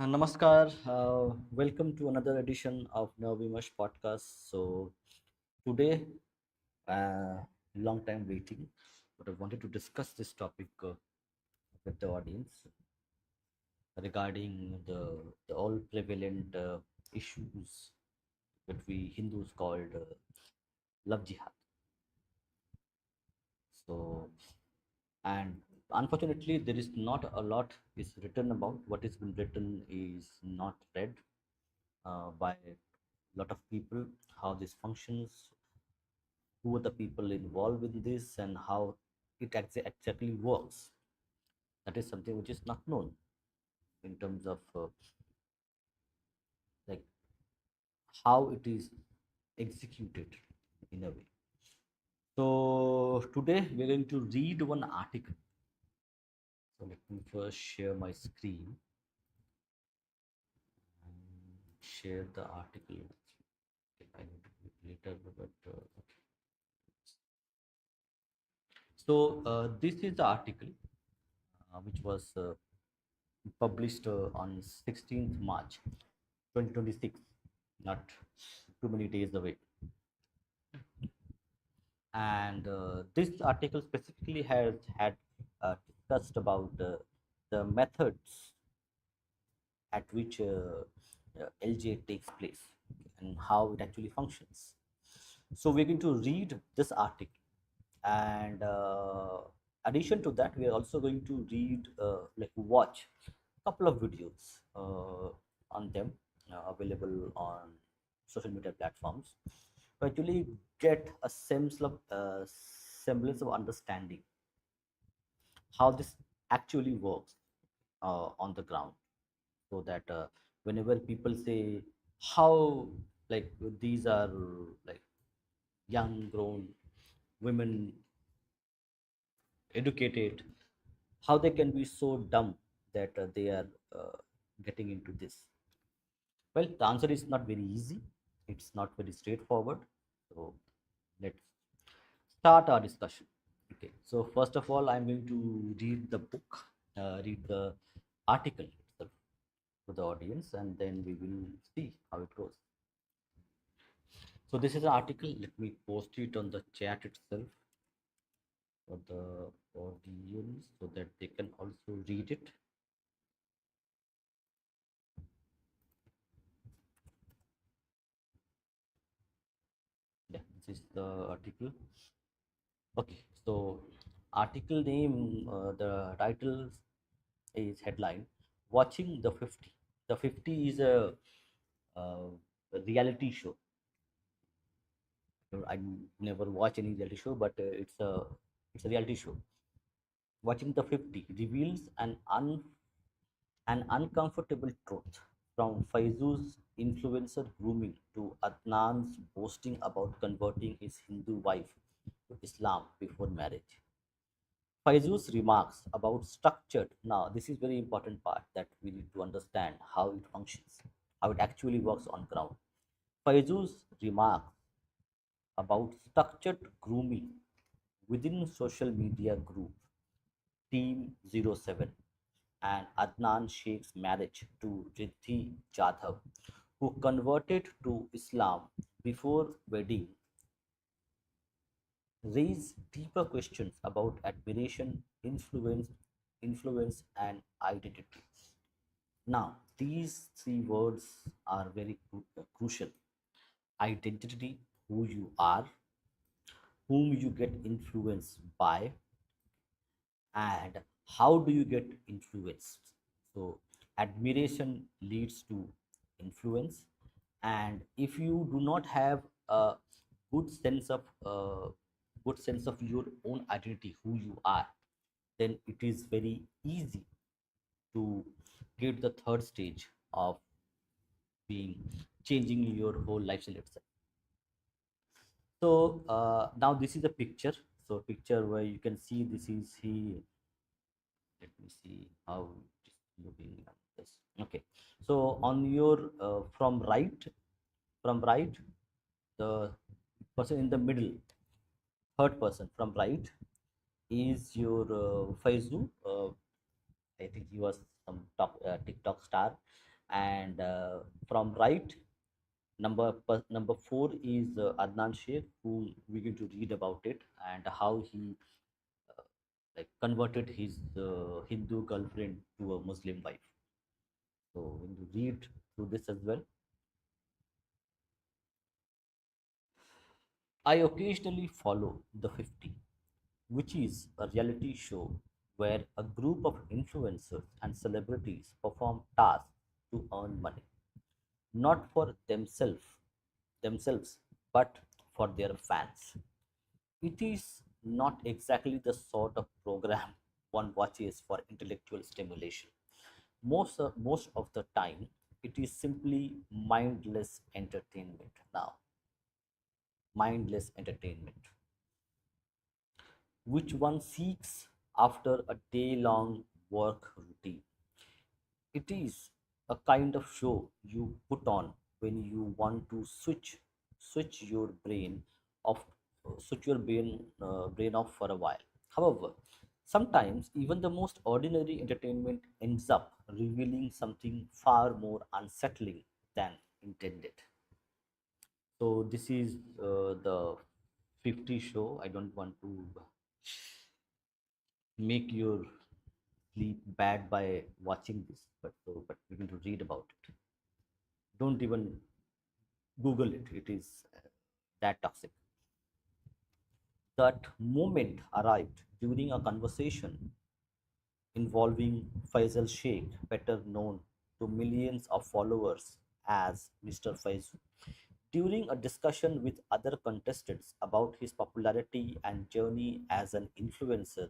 Namaskar. Welcome to another edition of NavaVimarsh podcast. So today, long time waiting, but I wanted to discuss this topic with the audience regarding the all prevalent issues that we Hindus called love jihad. So, and unfortunately, there is not a lot is written about. What is been written is not read by a lot of people. How this functions, who are the people involved in this, and how it exactly works. That is something which is not known in terms of like how it is executed in a way. So today we're going to read one article. So let me first share my screen and share the article. Okay, I need to do it later, but okay. So this is the article which was published on 16th March 2026, not too many days away. And this article specifically has had discussed about the methods at which LJ takes place and how it actually functions. So we're going to read this article, and addition to that, we are also going to read like watch a couple of videos on them available on social media platforms to actually get a semblance of understanding how this actually works on the ground, so that whenever people say how like these are like young grown women, educated, how they can be so dumb that they are uh, getting into this. Well, the answer is not very easy, it's not very straightforward. So let's start our discussion. Okay, so first of all, I'm going to read the book, read the article itself to the audience, and then we will see how it goes. So this is an article. Let me post it on the chat itself for the audience so that they can also read it. Yeah, this is the article. Okay, so article name, the title is headline: Watching the 50. The 50 is a reality show. I never watch any reality show, but it's a reality show. Watching the 50 reveals an uncomfortable truth, from Faizu's influencer grooming to Adnan's boasting about converting his Hindu wife to Islam before marriage. Faizu's remarks about structured, now this is very important part that we need to understand how it functions, how it actually works on ground. Faizu's remarks about structured grooming within social media group Team Zero Seven and Adnaan Sheikh's marriage to Riddhi Jadhav, who converted to Islam before wedding, raise deeper questions about admiration, influence, and identity. Now, these three words are very crucial: identity, who you are, whom you get influenced by, and how do you get influenced. So admiration leads to influence, and if you do not have a good sense of your own identity, who you are, then it is very easy to get the third stage of being changing your whole lifestyle itself. So now this is a picture. So picture where you can see this is he. Let me see how it is looking like this. Okay, so on your from right, the person in the middle, third person from right, is your Faizu. I think he was some top TikTok star, And from right, number four is Adnan Sheikh, who we're going to read about it and how he like converted his Hindu girlfriend to a Muslim wife. So when you read through this as well, I occasionally follow the 50, which is a reality show where a group of influencers and celebrities perform tasks to earn money, not for themselves, but for their fans. It is not exactly the sort of program one watches for intellectual stimulation. Most of the time, it is simply mindless entertainment. Now, mindless entertainment, which one seeks after a day long work routine. It is a kind of show you put on when you want to switch your off brain off for a while. However, sometimes even the most ordinary entertainment ends up revealing something far more unsettling than intended. So this is the 50 show. I don't want to make your sleep bad by watching this, but we're going to read about it. Don't even Google it. It is that toxic. That moment arrived during a conversation involving Faisal Sheikh, better known to millions of followers as Mr. Faizu. During a discussion with other contestants about his popularity and journey as an influencer,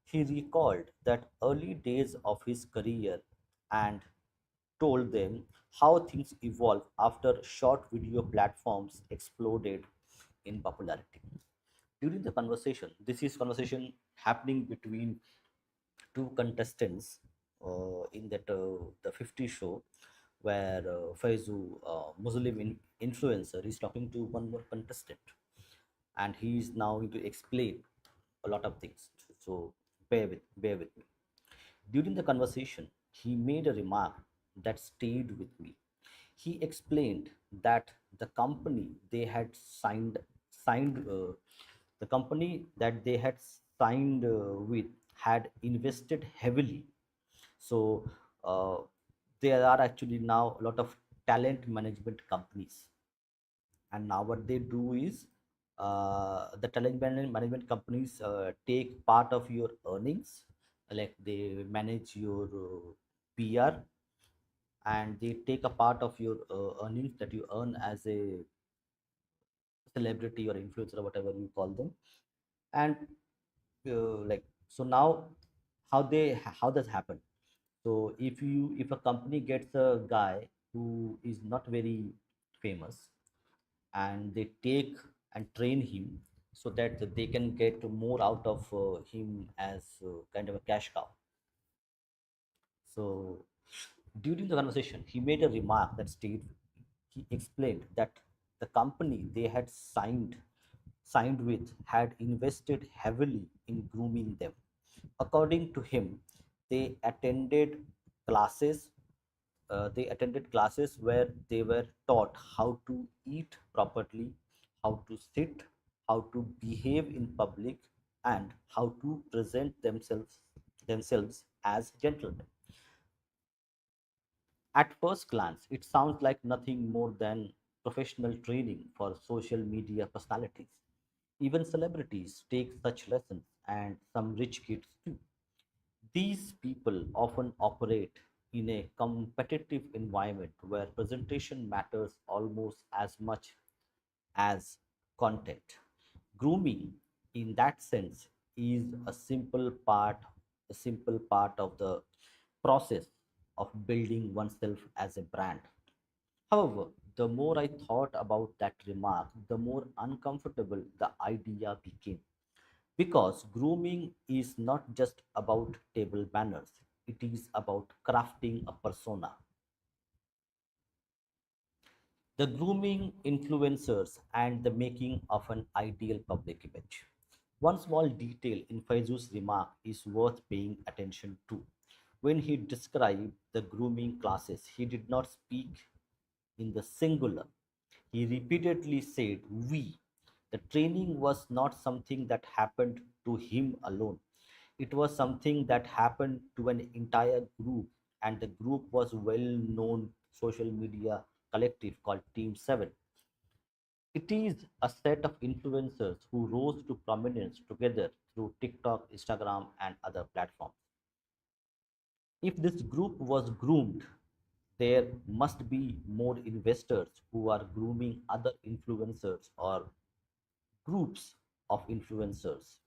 he recalled that early days of his career and told them how things evolved after short video platforms exploded in popularity. During the conversation, this is conversation happening between two contestants in that the 50 show, where Faizu, Muslim influencer, is talking to one more contestant, and he is now going to explain a lot of things. So bear with me. During the conversation, he made a remark that stayed with me. He explained that the company they had signed the company that they had signed with had invested heavily. So uh, there are actually now a lot of talent management companies, and now what they do is the management companies take part of your earnings, like they manage your PR, and they take a part of your earnings that you earn as a celebrity or influencer or whatever you call them. And like, so now how does happen. So if a company gets a guy who is not very famous, and they take and train him so that they can get more out of him as kind of a cash cow. So during the conversation, he made a remark that stayed. He explained that the company they had signed with had invested heavily in grooming them. According to him, they attended classes classes where they were taught how to eat properly, how to sit, how to behave in public, and how to present themselves as gentlemen. At first glance, it sounds like nothing more than professional training for social media personalities. Even celebrities take such lessons, and some rich kids too. These people often operate in a competitive environment where presentation matters almost as much as content. Grooming, in that sense, is a simple part of the process of building oneself as a brand. However, the more I thought about that remark, the more uncomfortable the idea became. Because grooming is not just about table manners, it is about crafting a persona. The grooming influencers and the making of an ideal public image. One small detail in Faizu's remark is worth paying attention to. When he described the grooming classes, he did not speak in the singular. He repeatedly said, we. The training was not something that happened to him alone. It was something that happened to an entire group, and the group was well known social media collective called Team 7. It is a set of influencers who rose to prominence together through TikTok, Instagram, and other platforms. If this group was groomed, there must be more investors who are grooming other influencers or groups of influencers.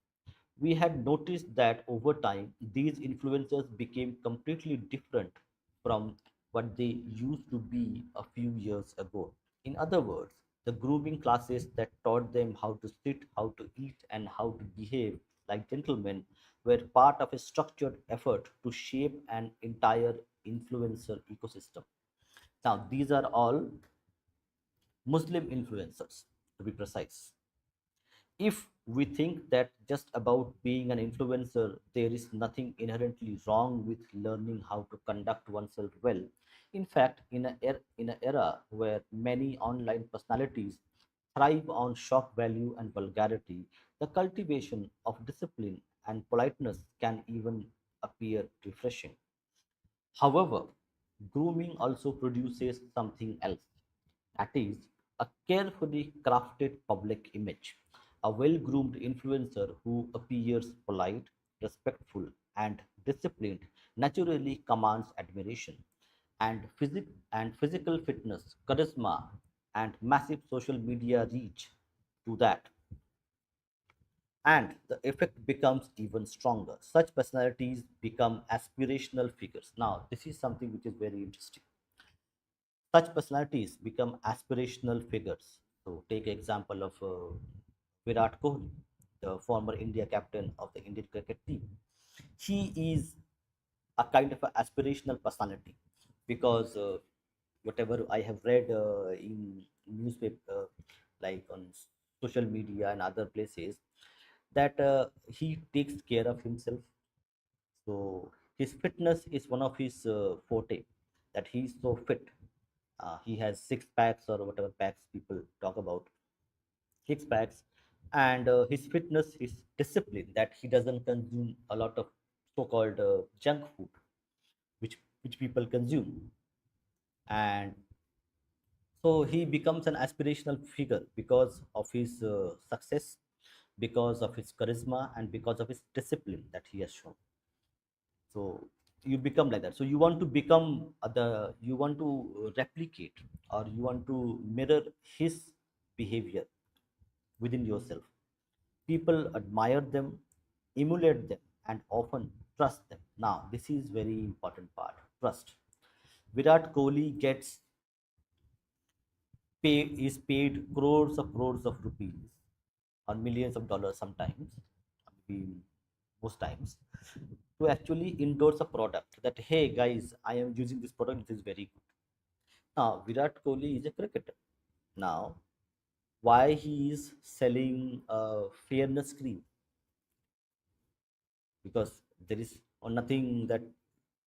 We had noticed that over time, these influencers became completely different from what they used to be a few years ago. In other words, the grooming classes that taught them how to sit, how to eat, and how to behave like gentlemen were part of a structured effort to shape an entire influencer ecosystem. Now, these are all Muslim influencers, to be precise. If we think that just about being an influencer, there is nothing inherently wrong with learning how to conduct oneself well. In fact, in an era where many online personalities thrive on shock value and vulgarity, the cultivation of discipline and politeness can even appear refreshing. However, grooming also produces something else, that is, a carefully crafted public image. A well groomed influencer who appears polite, respectful, and disciplined naturally commands admiration. And physical fitness, charisma, and massive social media reach to that, and the effect becomes even stronger. Such personalities become aspirational figures. Now, this is something which is very interesting. Such personalities become aspirational figures. So, take example of Virat Kohli, the former India captain of the Indian cricket team. He is a kind of an aspirational personality because whatever I have read in newspaper, like on social media and other places, that he takes care of himself. So his fitness is one of his forte. That he's so fit. He has six packs or whatever packs people talk about. Six packs, and his fitness, his discipline. That he doesn't consume a lot of so-called junk food, which people consume, and so he becomes an aspirational figure because of his success, because of his charisma, and because of his discipline that he has shown. So you become like that. So you want to become you want to replicate, or you want to mirror his behavior within yourself. People admire them, emulate them, and often trust them. Now this is very important part, trust. Virat Kohli is paid crores of rupees or millions of dollars sometimes, maybe most times, to actually endorse a product that, hey guys, I am using this product, it is very good. Now, Virat Kohli is a cricketer. Now, why he is selling a fairness cream? Because there is nothing that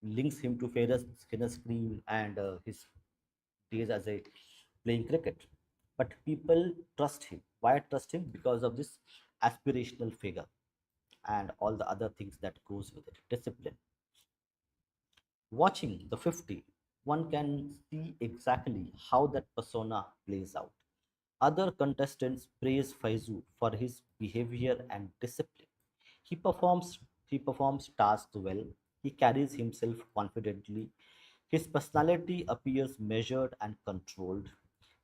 links him to fairness cream and his days as a playing cricket. But people trust him. Why trust him? Because of this aspirational figure and all the other things that goes with it. Discipline. Watching the 50, one can see exactly how that persona plays out. Other contestants praise Faizu for his behavior and discipline. He performs he performs tasks well. He carries himself confidently. His personality appears measured and controlled.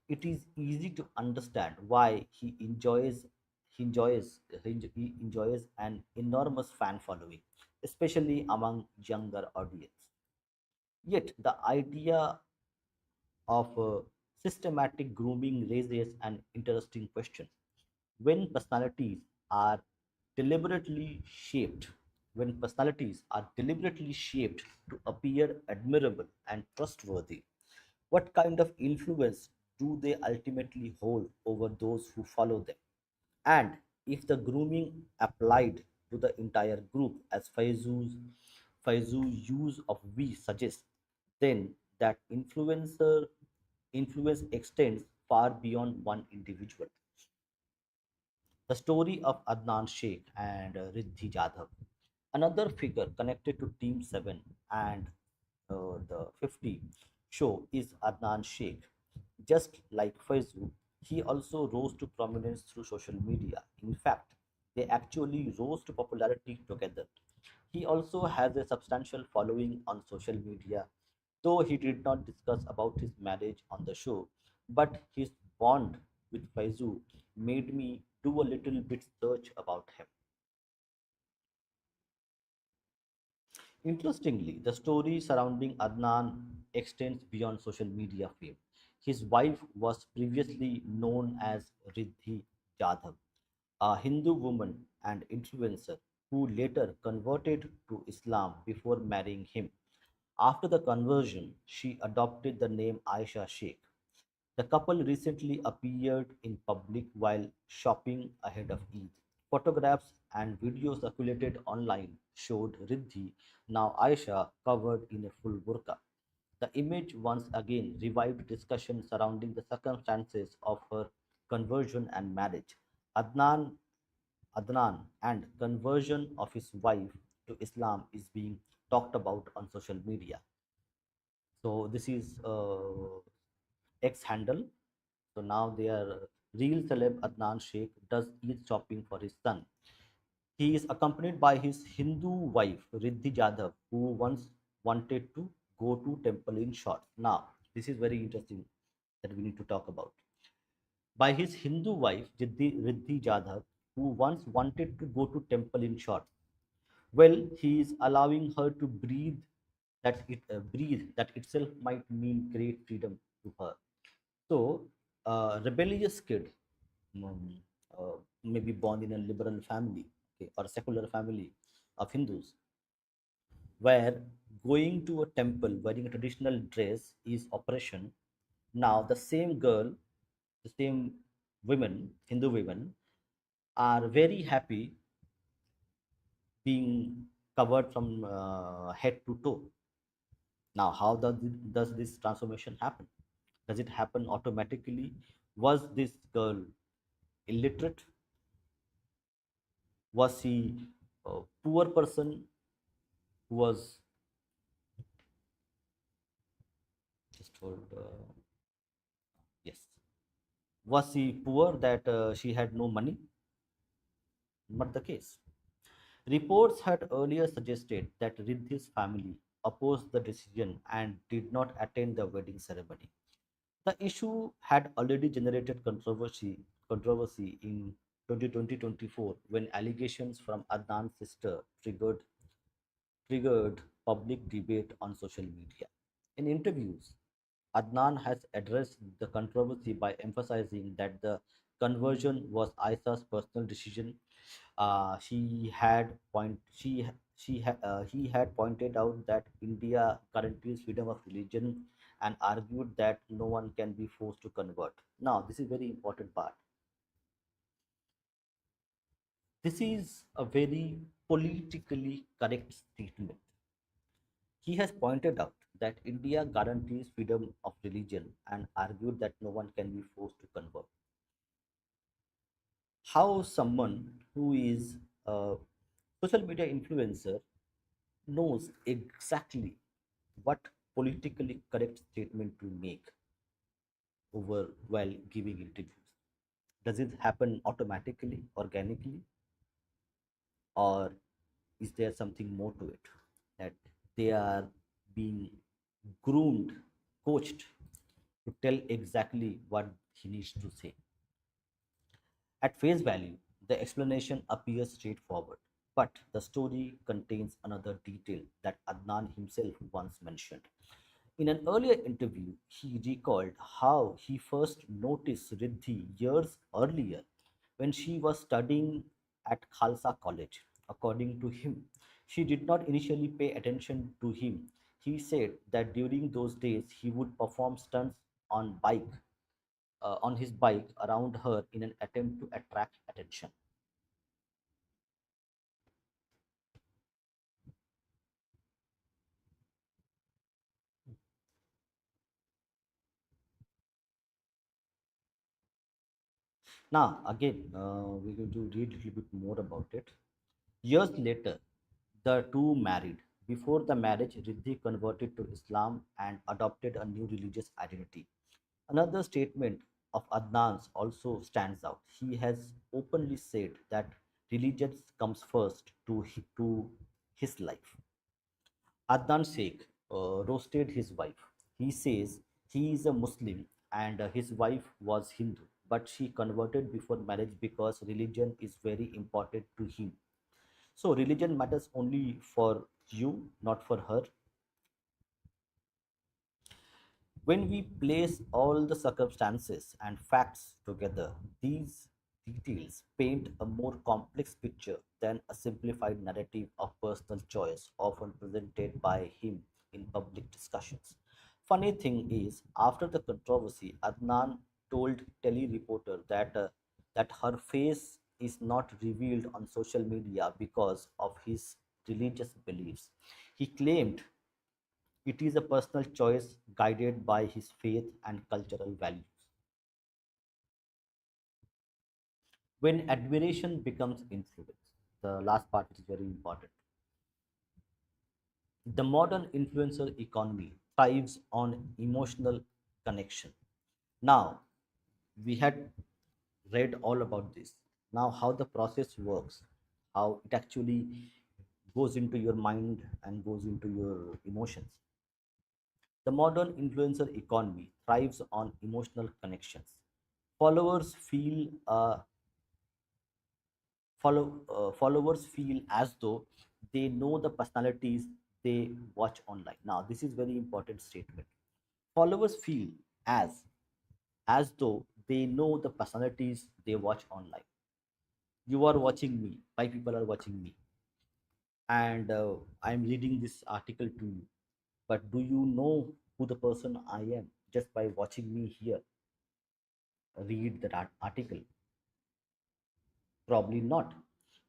It is easy to understand why he enjoys an enormous fan following, especially among younger audience. Yet the idea of systematic grooming raises an interesting question. When personalities are deliberately shaped, when personalities are deliberately shaped to appear admirable and trustworthy, what kind of influence do they ultimately hold over those who follow them? And if the grooming applied to the entire group, as Faizu's Faizu's use of we suggests then that influence extends far beyond one individual. The story of Adnan Sheikh and Riddhi Jadhav. Another figure connected to Team 7 and the 50 show is Adnan Sheikh. Just like Faizu, he also rose to prominence through social media. In fact, they actually rose to popularity together. He also has a substantial following on social media, though he did not discuss about his marriage on the show. But his bond with Faizu made me do a little bit search about him. Interestingly, the story surrounding Adnan extends beyond social media fame. His wife was previously known as Riddhi Jadhav, a Hindu woman and influencer who later converted to Islam before marrying him. After the conversion, she adopted the name Aisha Sheikh. The couple recently appeared in public while shopping ahead of Eid. Photographs and videos circulated online showed Riddhi, now Aisha, covered in a full burqa. The image once again revived discussion surrounding the circumstances of her conversion and marriage. Adnan, Adnan and conversion of his wife to Islam is being talked about on social media. So this is X handle. So now they are real celeb Adnan Sheikh does Eid shopping for his son. He is accompanied by his Hindu wife Riddhi Jadhav, who once wanted to go to temple in shorts. Now this is very interesting that we need to talk about. By his Hindu wife Riddhi Jadhav, who once wanted to go to temple in shorts. Well, he is allowing her to breathe that itself might mean great freedom to her. So, a rebellious kid, um, maybe born in a liberal family, okay, or a secular family of Hindus, where going to a temple wearing a traditional dress is oppression. Now, the same girl, the same women, Hindu women, are very happy being covered from head to toe. Now, how does this transformation happen? Does it happen automatically? Was this girl illiterate? Was he a poor person who was just told? Yes. Was she poor that she had no money? Not the case. Reports had earlier suggested that Riddhi's family opposed the decision and did not attend the wedding ceremony. The issue had already generated controversy in 2020-24 when allegations from Adnan's sister triggered public debate on social media. In interviews, Adnan has addressed the controversy by emphasizing that the conversion was Aisa's personal decision. He had pointed out that India guarantees freedom of religion and argued that no one can be forced to convert. Now, this is very important part. This is a very politically correct statement. He has pointed out that India guarantees freedom of religion and argued that no one can be forced to convert. How someone who is a social media influencer knows exactly what politically correct statement to make over while giving interviews. Does it happen automatically, organically, or is there something more to it that they are being groomed, coached to tell exactly what he needs to say? At face value, the explanation appears straightforward, but the story contains another detail that Adnan himself once mentioned. In an earlier interview, he recalled how he first noticed Riddhi years earlier when she was studying at Khalsa College. According to him, she did not initially pay attention to him. He said that during those days he would perform stunts on his bike around her in an attempt to attract attention. Now, again, we're going to read a little bit more about it. Years later, the two married. Before the marriage, Riddhi converted to Islam and adopted a new religious identity. Another statement of Adnan's also stands out. He has openly said that religion comes first to his life. Adnan Sheikh roasted his wife. He says he is a Muslim and his wife was Hindu, but she converted before marriage because religion is very important to him. So, religion matters only for you, not for her. When we place all the circumstances and facts together, these details paint a more complex picture than a simplified narrative of personal choice often presented by him in public discussions. Funny thing is, after the controversy, Adnan told telereporter that her face is not revealed on social media because of his religious beliefs. He claimed it is a personal choice guided by his faith and cultural values. When admiration becomes influence, the last part is very important. The modern influencer economy thrives on emotional connection. Now, we had read all about this. Now, how the process works, how it actually goes into your mind and goes into your emotions. The modern influencer economy thrives on emotional connections. Followers feel followers feel as though they know the personalities they watch online. Now, this is very important statement. Followers feel as though they know the personalities they watch online. You are watching me. Five people are watching me, and I'm reading this article to you. But do you know who the person I am just by watching me here? Read that article. Probably not,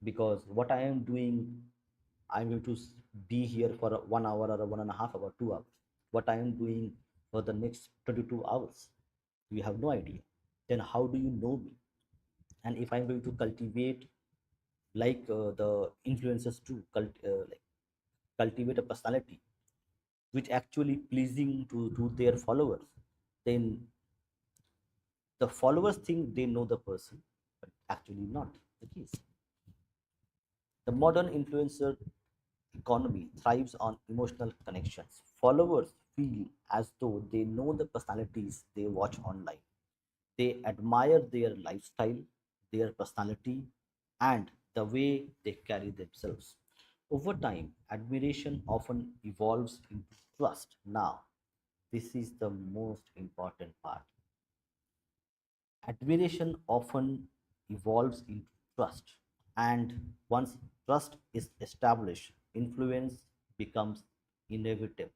because what I am doing, I'm going to be here for 1 hour or a 1.5 hour, 2 hours. What I am doing for the next 22 hours, you have no idea. Then how do you know me? And if I'm going to cultivate, like the influencers do, like cultivate a personality which actually pleasing to their followers, then the followers think they know the person, but actually not the case. The modern influencer economy thrives on emotional connections. Followers feel as though they know the personalities they watch online. They admire their lifestyle, their personality, and the way they carry themselves. Over time, admiration often evolves into trust. Now, this is the most important part. Admiration often evolves into trust, and once trust is established, influence becomes inevitable.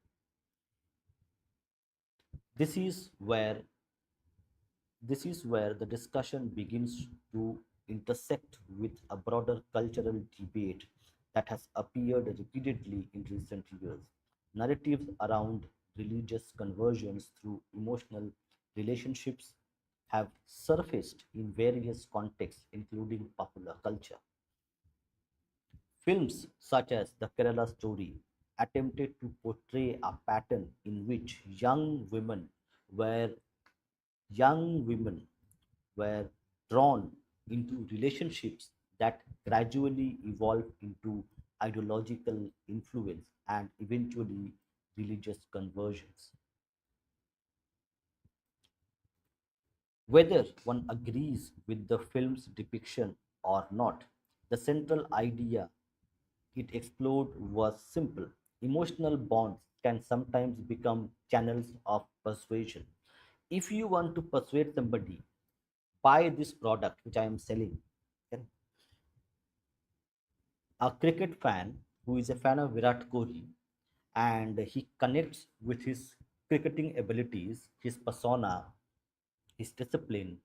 This is where this is where the discussion begins to intersect with a broader cultural debate that has appeared repeatedly in recent years. Narratives around religious conversions through emotional relationships have surfaced in various contexts, including popular culture. Films such as The Kerala Story attempted to portray a pattern in which were young women were drawn into relationships that gradually evolved into ideological influence and eventually religious conversions. Whether one agrees with the film's depiction or not, the central idea it explored was simple. Emotional bonds can sometimes become channels of persuasion. If you want to persuade somebody, buy this product which I am selling. Okay? A cricket fan who is a fan of Virat Kohli and he connects with his cricketing abilities, his persona, his discipline,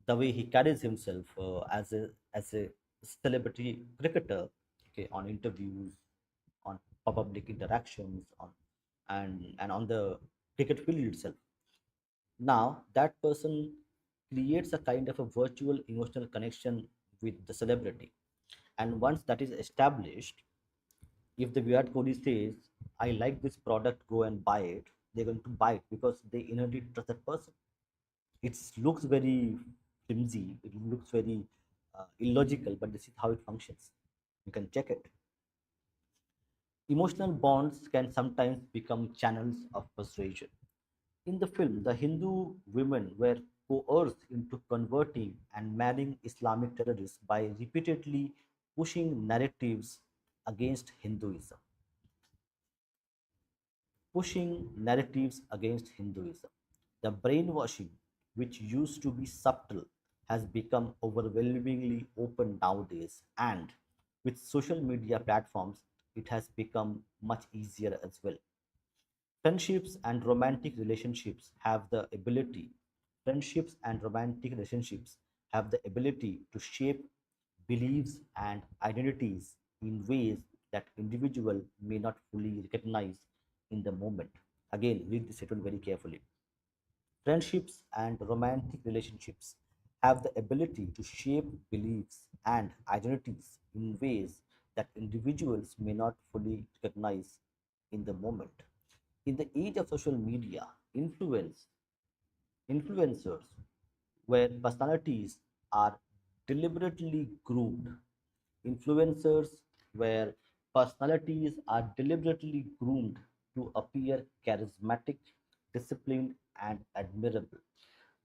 the way he carries himself as a celebrity cricketer, okay, on interviews, on public interactions, on and on the cricket field itself. Now that person creates a kind of a virtual emotional connection with the celebrity. And once that is established, if the Virat Kohli says, I like this product, go and buy it, they're going to buy it because they inherently trust that person. It looks very flimsy, it looks very illogical, but this is how it functions. You can check it. Emotional bonds can sometimes become channels of persuasion. In the film, the Hindu women were coerced into converting and marrying Islamic terrorists by repeatedly pushing narratives against Hinduism. Hinduism. The brainwashing, which used to be subtle, has become overwhelmingly open nowadays, and with social media platforms, it has become much easier as well. Friendships and romantic relationships have the ability, Friendships and romantic relationships have the ability to shape beliefs and identities in ways that individual may not fully recognize in the moment. Again, read this statement very carefully. Friendships and romantic relationships have the ability to shape beliefs and identities in ways that individuals may not fully recognize in the moment. In the age of social media, influencers, where personalities are deliberately groomed, influencers where personalities are deliberately groomed to appear charismatic, disciplined, and admirable.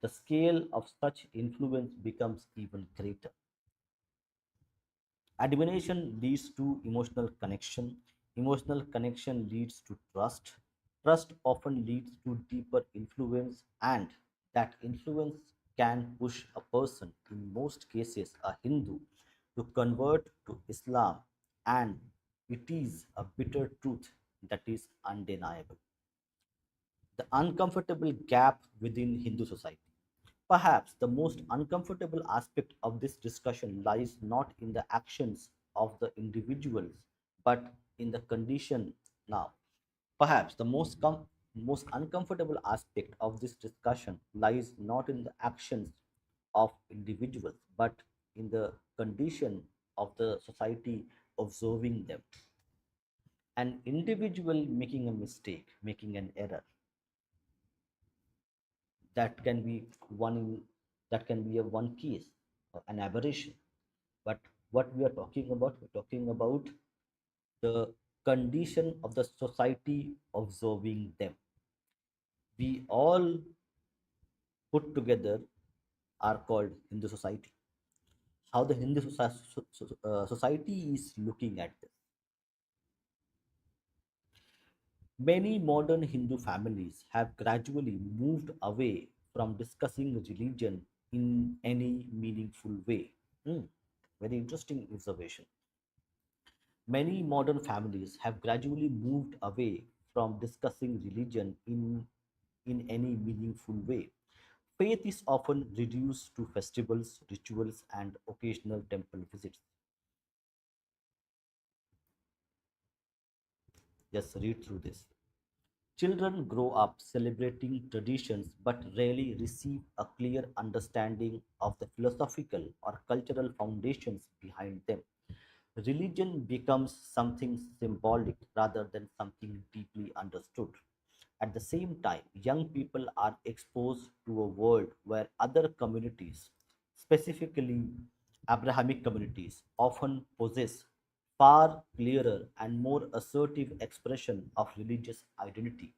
The scale of such influence becomes even greater. Admiration leads to emotional connection leads to trust often leads to deeper influence, and that influence can push a person, in most cases a Hindu, to convert to Islam, and it is a bitter truth that is undeniable. The uncomfortable gap within Hindu society. Perhaps the most uncomfortable aspect of this discussion lies not in the actions of the individuals, but in the condition now. Perhaps the most uncomfortable aspect of this discussion lies not in the actions of individuals, but in the condition of the society observing them. An individual making a mistake, making an error, that can be one that can be a one case, an aberration. But what we are talking about, we're talking about the condition of the society observing them. We all put together are called Hindu society. How the Hindu society is looking at this. Many modern Hindu families have gradually moved away from discussing religion in any meaningful way. Hmm, very interesting observation. Many modern families have gradually moved away from discussing religion in any meaningful way. Faith is often reduced to festivals, rituals, and occasional temple visits. Just read through this. Children grow up celebrating traditions but rarely receive a clear understanding of the philosophical or cultural foundations behind them. Religion becomes something symbolic rather than something deeply understood. At the same time, young people are exposed to a world where other communities, specifically Abrahamic communities, often possess far clearer and more assertive expression of religious identity.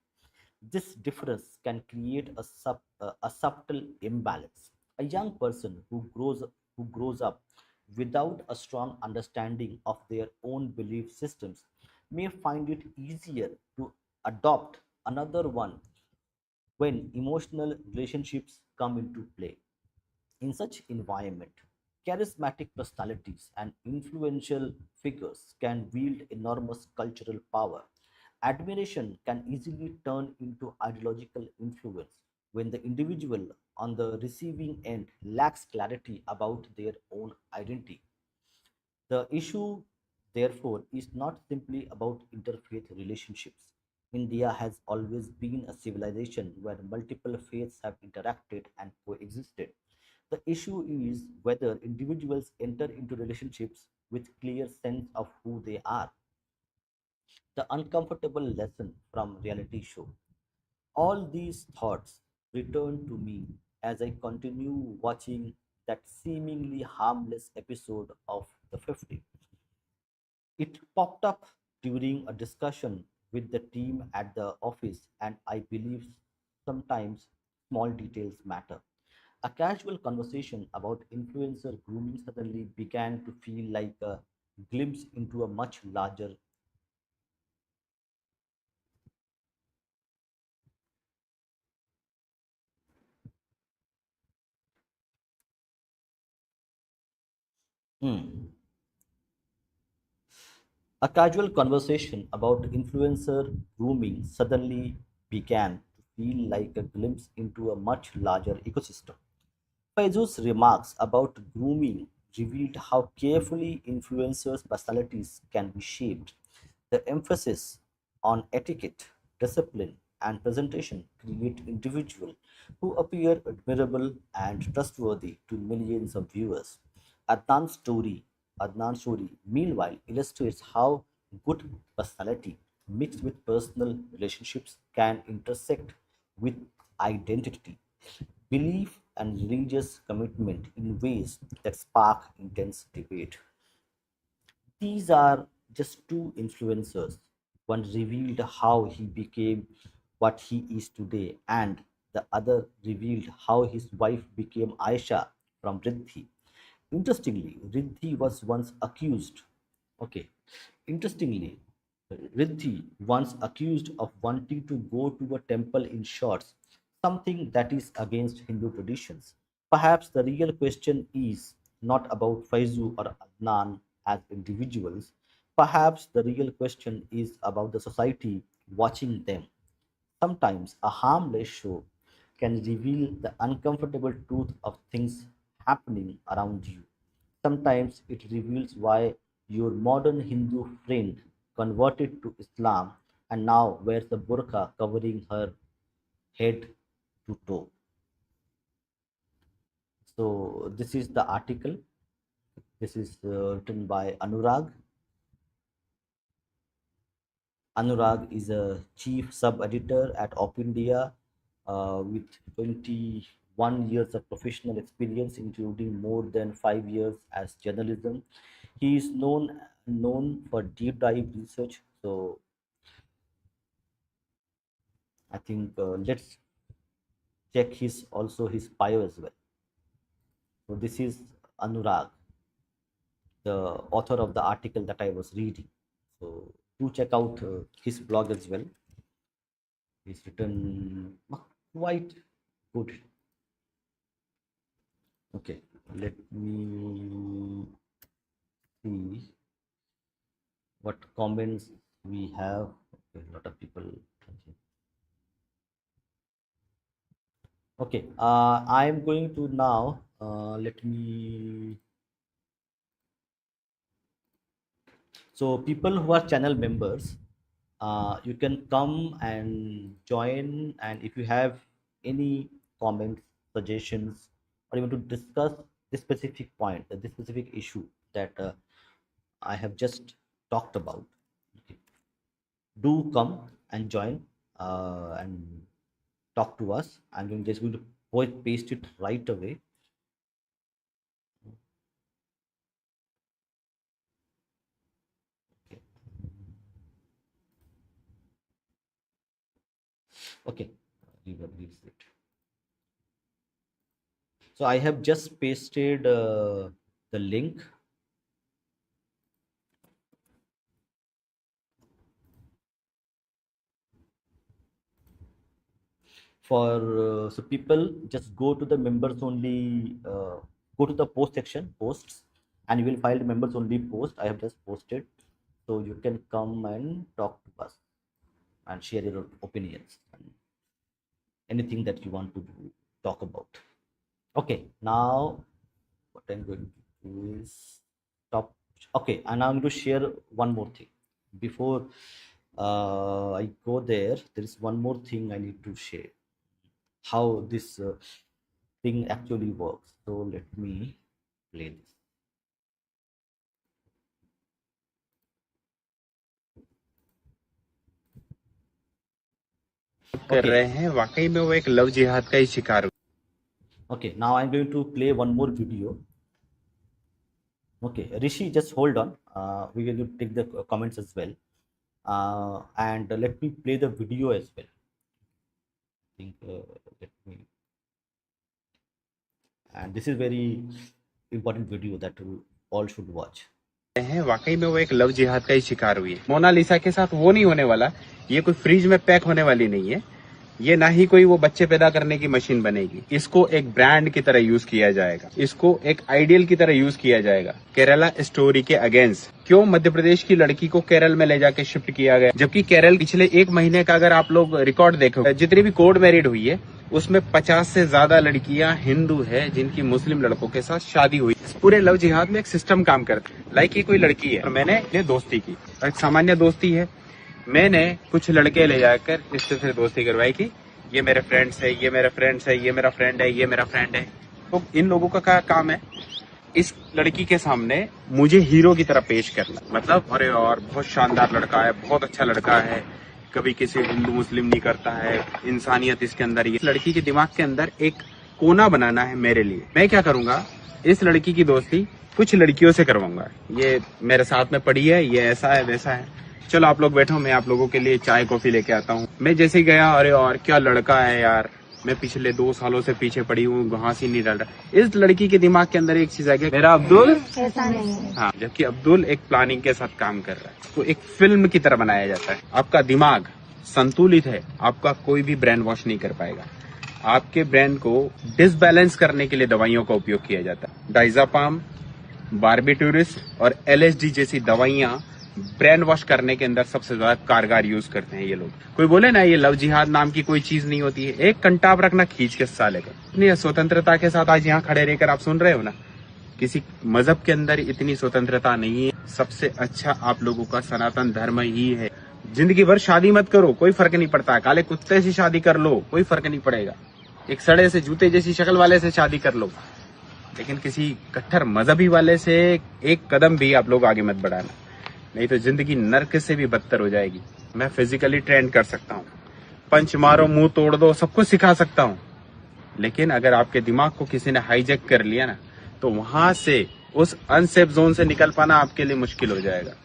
This difference can create a subtle imbalance. A young person who grows up without a strong understanding of their own belief systems may find it easier to adopt another one when emotional relationships come into play. In such environment, charismatic personalities and influential figures can wield enormous cultural power. Admiration can easily turn into ideological influence when the individual on the receiving end lacks clarity about their own identity. The issue, therefore, is not simply about interfaith relationships. India has always been a civilization where multiple faiths have interacted and coexisted. The issue is whether individuals enter into relationships with clear sense of who they are. The uncomfortable lesson from reality show. All these thoughts return to me as I continue watching that seemingly harmless episode of The 50. It popped up during a discussion with the team at the office, and I believe sometimes small details matter. A casual conversation about influencer grooming suddenly began to feel like a glimpse into a much larger. Hmm. A casual conversation about influencer grooming suddenly began to feel like a glimpse into a much larger ecosystem. Faizu's remarks about grooming revealed how carefully influencers' personalities can be shaped. The emphasis on etiquette, discipline, and presentation create individuals who appear admirable and trustworthy to millions of viewers. Adnan's story, Adnan's story, meanwhile, illustrates how good personality mixed with personal relationships can intersect with identity, belief, and religious commitment in ways that spark intense debate. These are just two influencers. One revealed how he became what he is today, and the other revealed how his wife became Aisha from Riddhi. Interestingly, Riddhi was once accused. Okay. Interestingly, Riddhi once accused of wanting to go to a temple in shorts, something that is against Hindu traditions. Perhaps the real question is not about Faizu or Adnan as individuals. Perhaps the real question is about the society watching them. Sometimes a harmless show can reveal the uncomfortable truth of things happening around you. Sometimes it reveals why your modern Hindu friend converted to Islam and now wears the burqa covering her head to toe. So, this is the article. This is written by Anurag. Anurag is a chief sub-editor at Op India with 21 years of professional experience, including more than 5 years as journalism. He is known for deep dive research. So I think let's check his also his bio as well. So this is Anurag, the author of the article that I was reading. So do check out his blog as well. He's written quite good. Okay, let me see what comments we have. Okay, a lot of people. Okay, I am going to now. Let me. So people who are channel members, you can come and join. And if you have any comments, suggestions, or you want to discuss this specific point, this specific issue that I have just talked about, okay, do come and join and talk to us. Just going to paste it right away. Okay. Okay. Release it. So I have just pasted the link for so people just go to the members only, go to the post section, posts, and you will find members only post. I have just posted, so you can come and talk to us and share your opinions and anything that you want to talk about. Okay, now what I'm going to do is stop. Okay, and I'm going to share one more thing before I go there. There is one more thing I need to share. How this thing actually works. So let me play this. कर Okay, रहे हैं, वाकई में वो एक love जिहाद का ही शिकार हुए। okay. Now I'm going to play one more video. Okay, Rishi, just hold on. We will take the comments as well, and let me play the video as well. I think let me. And this is very important video that you all should watch. हैं, वाकई में वो एक love जिहाद का ही शिकार हुई है। मोनालिसा के साथ वो नहीं होने वाला। ये कोई फ्रिज में पैक होने वाली नहीं है। ये ना ही कोई वो बच्चे पैदा करने की मशीन बनेगी। इसको एक ब्रांड की तरह यूज किया जाएगा, इसको एक आइडियल की तरह यूज किया जाएगा। केरला स्टोरी के अगेंस्ट क्यों मध्य प्रदेश की लड़की को केरल में ले जाके शिफ्ट किया गया, जबकि केरल पिछले एक महीने का अगर आप लोग रिकॉर्ड देखो, जितनी भी कोर्ट मैरिड हुई है उसमें 50 से ज्यादा लड़कियां हिंदू है जिनकी मुस्लिम लड़कों के साथ शादी हुई। इस पूरे लव जिहाद में एक सिस्टम काम करता है। लाइक ये कोई लड़की है और मैंने ये दोस्ती की, एक सामान्य दोस्ती है। मैंने कुछ लड़के ले जाकर इससे फिर दोस्ती करवाई कि ये मेरे फ्रेंड्स है, ये मेरे फ्रेंड्स है, ये मेरा फ्रेंड है, ये मेरा फ्रेंड है। तो इन लोगों का क्या काम है, इस लड़की के सामने मुझे हीरो की तरह पेश करना। मतलब अरे और बहुत शानदार लड़का है, बहुत अच्छा लड़का है, कभी किसी हिंदू मुस्लिम नहीं करता है, इंसानियत इसके अंदर ही। इस लड़की के दिमाग के अंदर एक कोना बनाना है मेरे लिए। मैं क्या करूंगा, इस लड़की की दोस्ती कुछ लड़कियों से करवाऊंगा। ये मेरे साथ में पड़ी है, ये ऐसा है वैसा है, चलो आप लोग बैठो, मैं आप लोगों के लिए चाय कॉफी लेके आता हूँ। मैं जैसे गया, अरे और क्या लड़का है यार, मैं पिछले 2 सालों से पीछे पड़ी हूँ, घास ही नहीं डाल रहा। इस लड़की के दिमाग के अंदर एक चीज आ गया, मेरा अब्दुल ऐसा नहीं है। हाँ, जबकि अब्दुल एक प्लानिंग के साथ काम कर रहा है। तो एक फिल्म की तरह बनाया जाता है। आपका दिमाग संतुलित है, आपका कोई भी ब्रेन वॉश नहीं कर पाएगा। आपके ब्रेन को डिसबैलेंस करने के लिए दवाइयों का उपयोग किया जाता है। डाइजापाम, बारबिटूरिस और एलएसडी जैसी दवाइयां ब्रेन वॉश करने के अंदर सबसे ज्यादा कारगर यूज करते हैं ये लोग। कोई बोले ना ये लव जिहाद नाम की कोई चीज नहीं होती है, एक कंटाप रखना खींच के साले का। इतनी स्वतंत्रता के साथ आज यहाँ खड़े रहकर आप सुन रहे हो ना, किसी मजहब के अंदर इतनी स्वतंत्रता नहीं है। सबसे अच्छा आप लोगों का सनातन धर्म ही है। जिंदगी भर शादी मत करो, कोई फर्क नहीं पड़ता। काले कुत्ते से शादी कर लो, कोई फर्क नहीं पड़ेगा। एक सड़े से जूते जैसी शक्ल वाले से शादी कर लो, लेकिन किसी कट्टर मजहबी वाले से एक कदम भी आप लोग आगे मत बढ़ाना, नहीं तो जिंदगी नर्क से भी बदतर हो जाएगी। मैं फिजिकली ट्रेन कर सकता हूँ, पंच मारो मुंह तोड़ दो, सब कुछ सिखा सकता हूँ, लेकिन अगर आपके दिमाग को किसी ने हाईजैक कर लिया ना, तो वहां से उस अनसेफ जोन से निकल पाना आपके लिए मुश्किल हो जाएगा।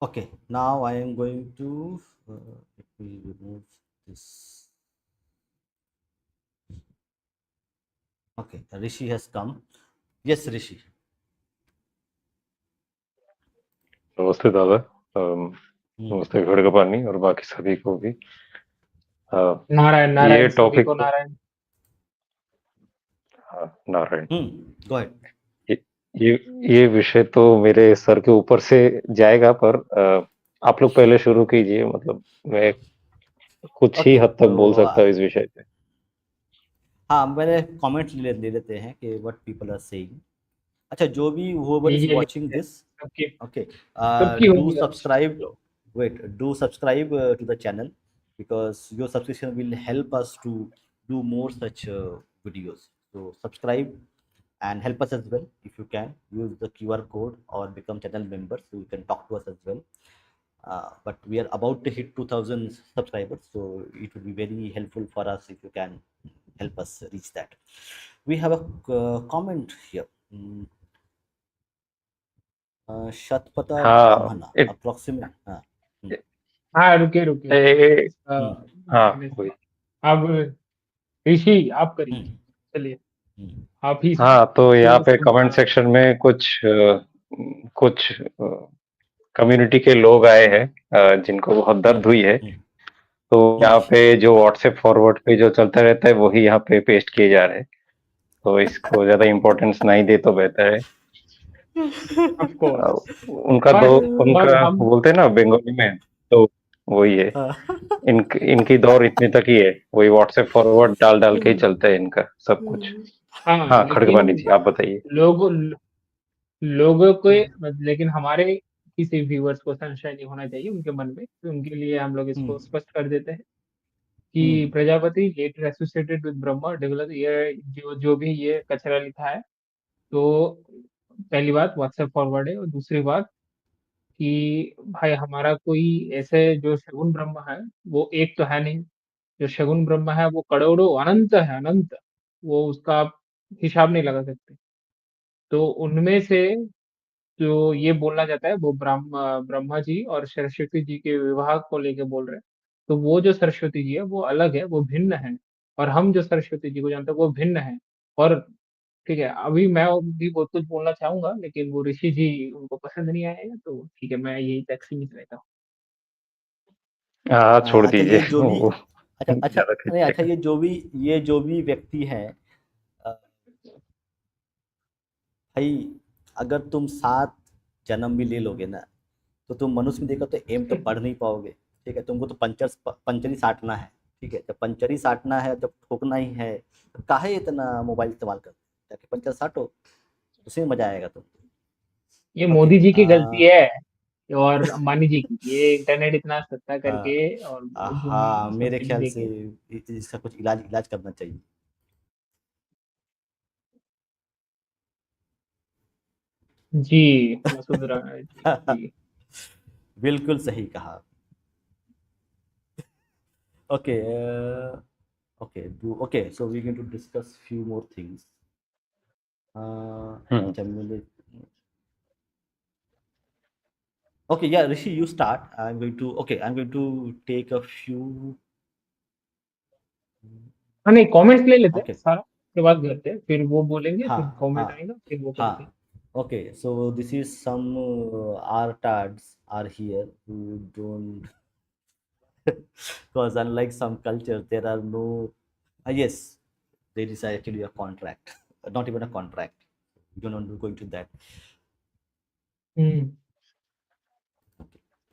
Okay, now I am going to let me remove this. Okay, Rishi has come. Yes, Rishi. नमस्ते दादा। Hmm. नमस्ते खड़गपानी और बाकी सभी को भी। नारायण ये नारायण सभी टॉपिक को तो नारायण। हाँ, नारायण। Go ahead. ये ये ये विषय तो मेरे सर के ऊपर से जाएगा, पर आप लोग पहले शुरू कीजिए। मतलब मैं कुछ ही Okay, हद तक तो बोल सकता हूँ इस विषय पे। हाँ, मैंने कमेंट ले लेते हैं कि व्हाट पीपल आर सेइंग। अच्छा, जो भी whoever is ये watching this, सबकी okay, सबकी do होगी आज। subscribe. Wait, do subscribe to the channel, because your subscription will help us to do more such videos. So subscribe and help us as well. If you can, use the QR code or become channel member, so you can talk to us as well. But we are about to hit 2000 subscribers, so it would be very helpful for us if you can help us reach that. We have a comment here. Shatpata हाँ, Brahmana, approximate. हाँ रुके रुके ए, Hmm. हाँ पहले से वही। अब ऋषि आप करिए, Hmm. चलिए Hmm. आप ही हाँ, तो यहाँ पे कमेंट संभाल। सेक्शन में कुछ कम्युनिटी के लोग आए हैं जिनको बहुत दर्द हुई है। तो यहाँ पे जो व्हाट्सएप फॉरवर्ड पे जो चलता रहता है वही यहाँ पे पेस्ट किए जा रहे हैं, तो इसको ज्यादा इम्पोर्टेंस नहीं दे तो बेहतर है। ऑफ कोर्स, उनका दो पर उनका हम बोलते हैं ना बंगाली में, तो वही है। इनकी दौर इतनी तक ही है, वही व्हाट्सएप फॉरवर्ड डाल डाल के ही चलता है इनका सब कुछ। हाँ हाँ, खड़गवानी लेकिन जी आप बताइए। लोग लोगों को लेकिन हमारे किसी व्यूअर्स को संशय नहीं होना चाहिए उनके मन में, तो उनके लिए हम लोग इसको स्पष्ट कर देते हैं कि Prajapati letter associated with Brahma develop, ये जो भी ये कचरा लिखा है, तो पहली बात व्हाट्सएप फॉरवर्ड है, और दूसरी बात कि भाई हमारा कोई ऐसे जो शगुन ब्रह्म है वो एक तो है नहीं। जो शगुन ब्रह्म है वो करोड़ों अनंत है, अनंत। वो उसका आप हिसाब नहीं लगा सकते। तो उनमें से जो ये बोलना चाहता है वो ब्रह्मा जी और सरस्वती जी के विवाह को लेके बोल रहे हैं। तो वो जो सरस्वती जी है वो अलग है, वो भिन्न है। और हम जो सरस्वती जी को जानते हैं वो भिन्न है। और ठीक है, अभी मैं भी बहुत कुछ बोलना चाहूंगा, लेकिन वो ऋषि जी उनको पसंद नहीं आएगा, तो ठीक है मैं यही तक सीमित रहता हूँ। हाँ, छोड़ अच्छा दीजिए ये जो भी, वो अच्छा अच्छा, ज़्यादा खींच नहीं अच्छा, लेगा। ये जो भी व्यक्ति है, अ, भाई अगर तुम 7 जन्म भी ले लोगे ना, तो तुम मनुष्य में देखो तो एम तो पढ़ नहीं पाओगे। ठीक है, तुमको तो पंचर ही साटना है। ठीक है, जब पंचर ही साटना है, जब ठोकना ही है, तो काहे इतना मोबाइल इस्तेमाल करते हो? जाके पंचर साटो, उसी में मजा आएगा तुम। ये ओके। मोदी जी की गलती है और अंबानी जी की, ये इंटरनेट इतना सस्ता करके हाँ और वो हाँ, मेरे सब्सिडी ख्याल से देके। इसका कुछ इलाज इलाज करना चाहिए। जी, वसुंधरा जी जी। बिल्कुल सही कहा। Okay, okay, so we going to discuss few more things. हुँ। अच्छा मैंने, okay, yeah, Rishi, you start. I'm going to take a few. हाँ नहीं, कमेंट्स ले लेते हैं Okay, सारा, उसके बाद करते हैं, फिर वो बोलेंगे, फिर हाँ कमेंट हाँ आएगा, फिर वो करते हैं। हाँ, okay, so this is some artards are here who don't, because unlike some cultures there are no, yes, there is actually a contract, not even a contract. We don't want to go into that. Hmm.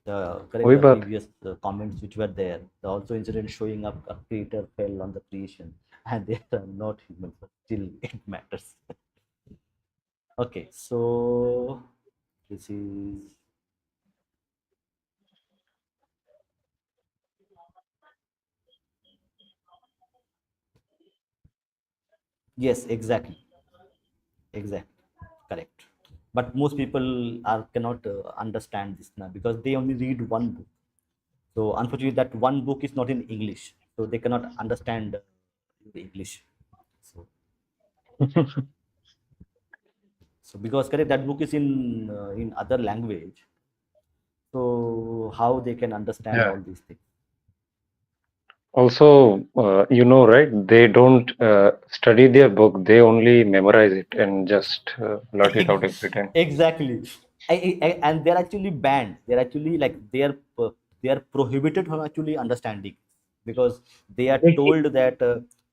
Correct वही the बात। previous comments which were there. The also incident showing up a creator fell on the creation, and they are not human, but still it matters. Okay, so this is, yes, exactly, exactly, correct. But most people are cannot understand this now because they only read one book. So unfortunately, that one book is not in English, so they cannot understand the English. So, so because correct that book is in other language, so how they can understand Yeah. all these things? Also, right, they don't study their book, they only memorize it and just blurt it out every time. Exactly. And they're actually banned. They're actually like they are prohibited from actually understanding, because they are देखिए, told that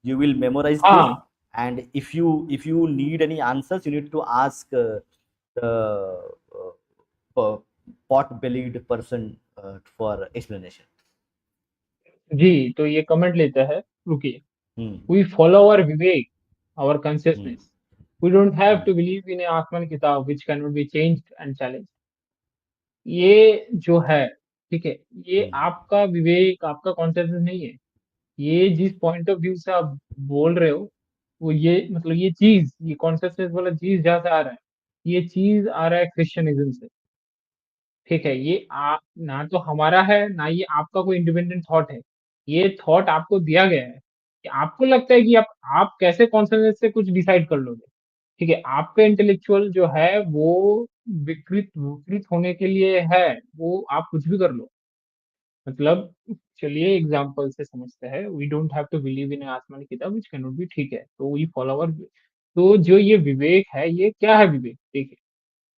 you will memorize this, हाँ and if you need any answers, you need to ask the pot bellied person for explanation. जी, तो ये comment लेता है, रुकिए। Hmm. We follow our vivek, our Hmm. Consciousness. We don't have Hmm. To believe in aasman kitab which can not be changed and challenged. ये जो है, ठीक है, ये Hmm. आपका विवेक, आपका कॉन्शियसनेस नहीं है। ये जिस पॉइंट ऑफ व्यू से आप बोल रहे हो, वो ये मतलब ये चीज, ये कॉन्शियसनेस वाला चीज जहाँ से आ रहा है, ये चीज आ रहा है क्रिश्चियनिज्म से। ठीक है, ये आप ना तो हमारा है, ना ये आपका कोई इंडिपेंडेंट थॉट है। ये थॉट आपको दिया गया है कि आपको लगता है कि आप कैसे कॉन्शियसनेस से कुछ डिसाइड कर लोगे। ठीक है, आपका इंटेलेक्चुअल जो है वो विकृत विकृत होने के लिए है, वो आप कुछ भी कर लो। मतलब चलिए एग्जांपल से समझते हैं, we don't have to believe in aasmani kitab which can not B, ठीक है, तो वी फॉलो आवर। तो जो ये विवेक है, ये क्या है विवेक? देखिए,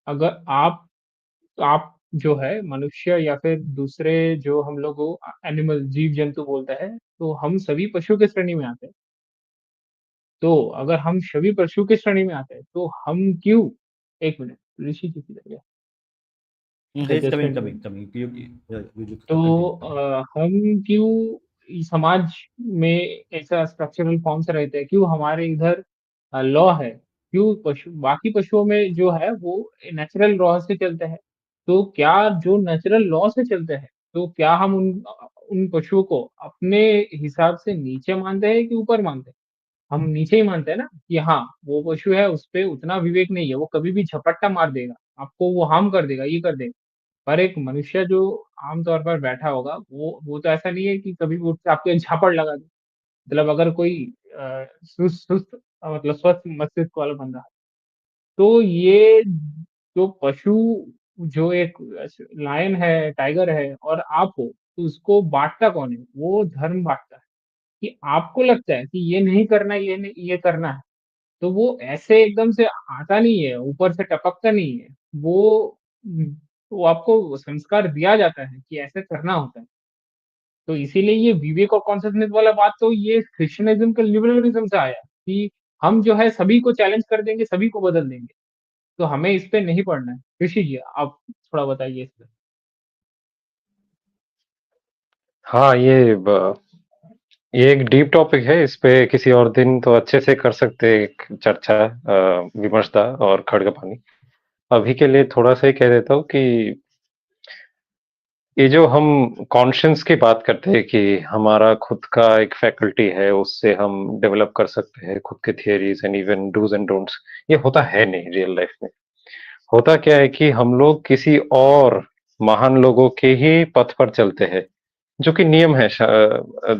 अगर आप जो है मनुष्य या फिर दूसरे जो हम लोग को एनिमल जीव जंतु बोलते हैं, तो हम सभी पशु के श्रेणी में आते हैं। तो अगर हम सभी पशु के श्रेणी में आते हैं, तो हम क्यों, एक मिनट, ऋषि जी किधर गया? अच्छा, He's just coming, continue. coming, coming. You तो continue. हम क्यों इस समाज में ऐसा स्ट्रक्चरल फॉर्म से रहते हैं? क्यों हमारे इधर लॉ है? क्यों बाकी पशुओं में जो है वो नेचुरल लॉ से चलते हैं? तो क्या जो नेचुरल लॉ से चलते हैं, तो क्या हम उन पशुओं को अपने हिसाब से नीचे मानते हैं कि ऊपर मानते हैं? हम नीचे ही मानते हैं ना कि हाँ, वो पशु है, उस पे उतना विवेक नहीं है, वो कभी भी झपट्टा मार देगा, आपको वो हार्म कर देगा, ये कर देगा। पर एक मनुष्य जो आम तौर पर बैठा होगा, वो तो ऐसा नहीं है कि कभी भी उठ के आपको एक झापड़ लगा दे। मतलब अगर कोई सुस्त मतलब स्वस्थ मस्तिष्क वाला बंदा है, तो ये जो पशु जो एक लायन है, टाइगर है और आप हो, तो उसको बाँटता कौन है? वो धर्म बाँटता है कि आपको लगता है कि ये नहीं करना है, ये नहीं ये करना है, तो वो ऐसे एकदम से आता नहीं है, ऊपर से टपकता नहीं है। वो आपको संस्कार दिया जाता है कि ऐसे करना होता है। तो इसीलिए ये विवेक और कॉन्शसनेस वाला बात तो ये क्रिश्चियनिज़्म के लिबरलिज़्म से आया कि हम जो है सभी को चैलेंज कर देंगे, सभी को बदल देंगे। तो हमें इस पे नहीं पड़ना है। ऋषि जी, आप थोड़ा बताइए इस पे। हाँ, ये एक डीप टॉपिक है। इस पे किसी और दिन तो अच्छे से कर सकते हैं एक चर्चा, विमर्शदा और खड़गपानी। अभी के लिए थोड़ा सा ही कह देता हूँ कि ये जो हम कॉन्शियस की बात करते हैं कि हमारा खुद का एक फैकल्टी है, उससे हम डेवलप कर सकते हैं खुद के theories and even dos and don'ts, ये होता है नहीं रियल लाइफ में। होता क्या है कि हम लोग किसी और महान लोगों के ही पथ पर चलते हैं, जो कि नियम है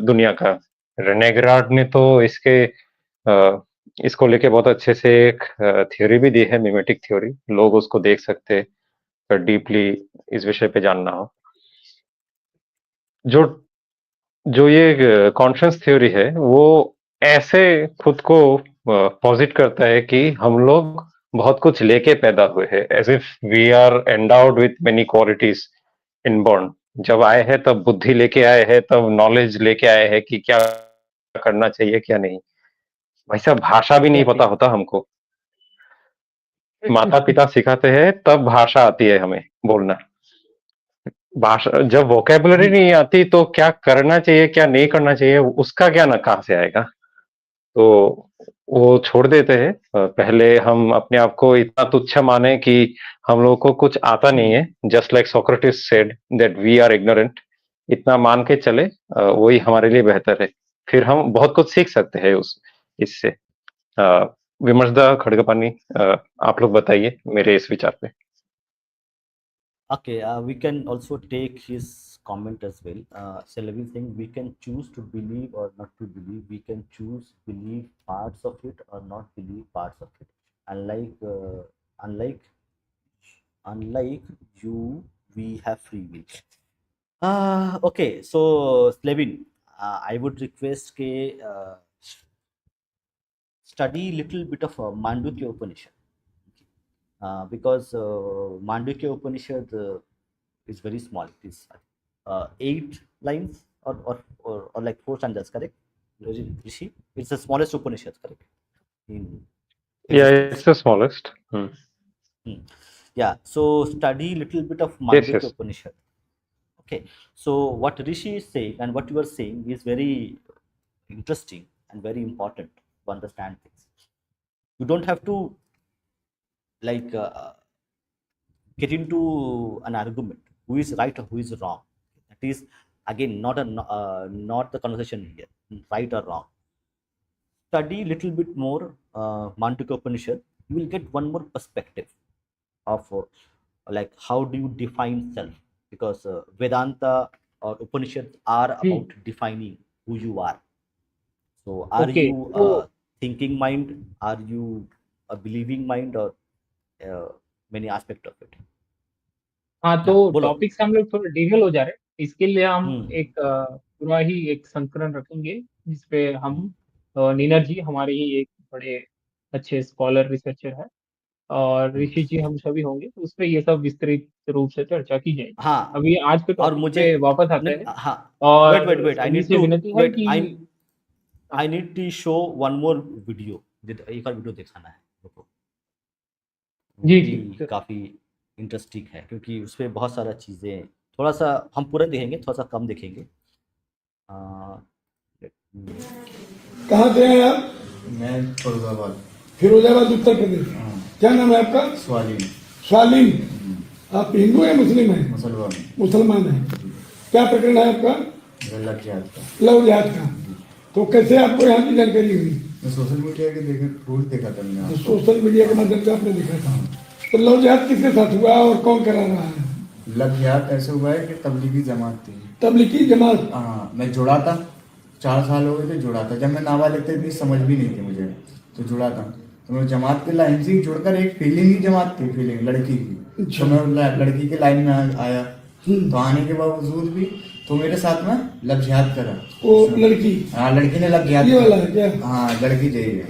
दुनिया का। रेने ग्राड ने तो इसको लेके बहुत अच्छे से एक थ्योरी भी दी है, मिमेटिक थ्योरी। लोग उसको देख सकते हैं डीपली इस विषय पे जानना हो। जो जो ये कॉन्शियस थ्योरी है, वो ऐसे खुद को पॉजिट करता है कि हम लोग बहुत कुछ लेके पैदा हुए हैं, as if we are endowed with many qualities inborn. जब आए हैं तब बुद्धि लेके आए हैं, तब नॉलेज लेके आए हैं कि क्या करना चाहिए क्या नहीं। भाई साहब, भाषा भी नहीं पता एग्ज़ैक्टली। होता हमको। माता पिता सिखाते हैं तब भाषा आती है हमें बोलना। भाषा जब वोकेबुलरी जी, नहीं आती तो क्या करना चाहिए क्या नहीं करना चाहिए उसका ज्ञान कहाँ से आएगा। तो वो छोड़ देते हैं। पहले हम अपने आप को इतना तुच्छ माने कि हम लोगों को कुछ आता नहीं हुँ। है, just like Socrates said that we are ignorant. इतना मान के चले, वही हमारे लिए बेहतर है। फिर हम बहुत कुछ सीख सकते हैं उस इससे। विमर्शदा, खड़गपानी, आप लोग बताइए मेरे इस विचार पे। Okay, we can also take his comment as well. Selvi saying we can choose to believe or not to believe. We can choose believe parts of it or not believe parts of it. Unlike unlike unlike you, we have free will. Okay, so Slevin, I would request ke study little bit of Mandukya Upanishad. Because Mandukya Upanishad is very small. It is 8 lines or like 4 stanzas, correct? Rishi? It's the smallest Upanishad, correct? In Yeah, it's existence. the smallest. Hmm. Yeah, so study little bit of Yes, Mandukya yes. Upanishad. Okay, so what Rishi is saying and what you are saying is very interesting and very important to understand things. You don't have to like get into an argument who is right or who is wrong. That is again not the conversation here, right or wrong. Study little bit more Mandukya Upanishad, you will get one more perspective of like how do you define self, because Vedanta or Upanishads are जी, about defining who you are. So are okay, you तो a thinking mind, are you a believing mind, or uh, many aspect of it. हाँ, हाँ तो बोलो। Topic से हम लोग थोड़ा डिवियल हो जा रहे हैं। इसके लिए हम हम्म एक पूरा ही एक संस्करण रखेंगे, जिसपे हम हम्म नीरज जी हमारे ही एक बड़े अच्छे स्कॉलर रिसर्चर है, और हम्म। ऋषि जी हम सभी होंगे, तो उसपे ये सब विस्तृत रूप से चर्चा की जाएगी। हाँ, अभी आज के और टॉपिक मुझे पे वापस आते नहीं, हैं, हाँ, वेट वेट और वेट, आई सभी नीड से टू विनती है वेट, कि आई हाँ, need to show one more video. एक और वीडियो दिखाना है रुको। वो जी, भी जी, sure। काफ़ी इंटरेस्टिंग है क्योंकि उसपे बहुत सारा चीज़ें, थोड़ा सा हम पूरा देखेंगे, थोड़ा सा कम देखेंगे। आ, let me- कहाँ से हैं आप? मैं फिरोजाबाद। फिरोजाबाद उत्तर प्रदेश। क्या नाम है आपका? स्वालीन। स्वालीन। आप हिंदू हैं मुस्लिम हैं? मुसलमान। मुसलमान हैं। क्या प्रकरण है आपका? लग गया था। लव जिहाद का। तो कैसे आपको यहाँ की जानकारी हुई? मैं सोशल मीडिया के थ्रू देखा था मैंने तो आपको। सोशल मीडिया के माध्यम से आपने देखा था। तो लव जिहाद किसके साथ हुआ और कौन करा रहा है? लग गया ऐसे हुआ है कि तबलीगी जमात थी। तबलीगी जमात? हाँ, मैं जुड़ा था, 4 साल हो गए थे जुड़ा था। जब मैं नाबालिग थे इतनी समझ भी नहीं थी मुझे, तो जुड़ा था। तो मैं जमात के लाइन से ही जुड़कर, एक फीलिंग ही जमात थी, फीलिंग लड़की की। तो मैं लड़की के लाइन में आया। तो आने के बावजूद भी तो मेरे साथ में लव जिहाद करा। वो लड़की? हाँ, लड़की ने लव जिहाद ये वाला है क्या? हाँ, लड़की चाहिए।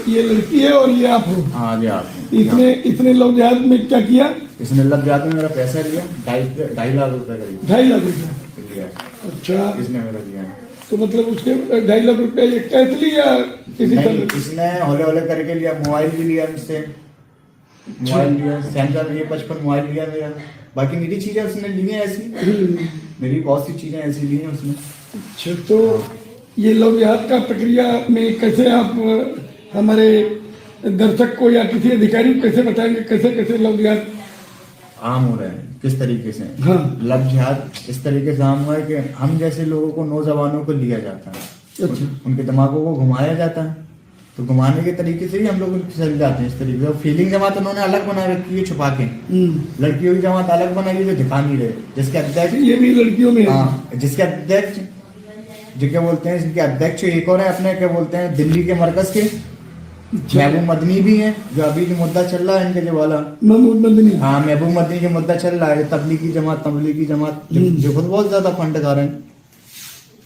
ये लड़की है और ये आप हो? हाँ, ये आप। इसने लव जिहाद में क्या किया? इसने लव जिहाद में मेरा पैसा लिया, 2.5 लाख रुपए करीब। 2.5 लाख रुपया लिया। अच्छा। इसने मेरा लिया। तो मतलब उसके 2.5 लाख रुपया ये कैश लिया किसी नहीं, तरह? इसने हौले हौले करके लिया। मोबाइल भी लिया मुझसे, मोबाइल लिया, सैमसंग ये 55 मोबाइल लिया मेरा। बाकी मेरी चीजें उसने ली हैं ऐसी, मेरी बहुत सी चीजें ऐसी ली हैं उसने। अच्छा, तो ये लव जिहाद का प्रक्रिया में कैसे आप हमारे दर्शक को या किसी अधिकारी को कैसे बताएंगे, कैसे कैसे लव जिहाद आम हो रहा है, किस तरीके से? हाँ। लव जिहाद इस तरीके से आम हुआ है कि हम जैसे लोगों को, नौजवानों को लिया जाता है। अच्छा। उनके दिमागों को घुमाया जाता है। तो घुमाने के तरीके से ही हम लोग फिसल जाते हैं इस तरीके से। फीलिंग जमात उन्होंने अलग बना रखी है छुपा के। लड़कियों की जमात अलग बनाई है जो दिखा नहीं रहे, जिसके अध्यक्ष ये भी लड़कियों में? हाँ, जिसके अध्यक्ष जो क्या बोलते हैं, जिनके अध्यक्ष एक और है अपने, क्या बोलते हैं, दिल्ली के मरकज के महबूब मदनी भी हैं, जो अभी जो मुद्दा चल रहा है इनके जो वाला महबूब मदनी। हाँ, महबूब मदनी के मुद्दा चल रहा है, तबलीगी जमात जो खुद बहुत ज्यादा फंड खा रहे हैं।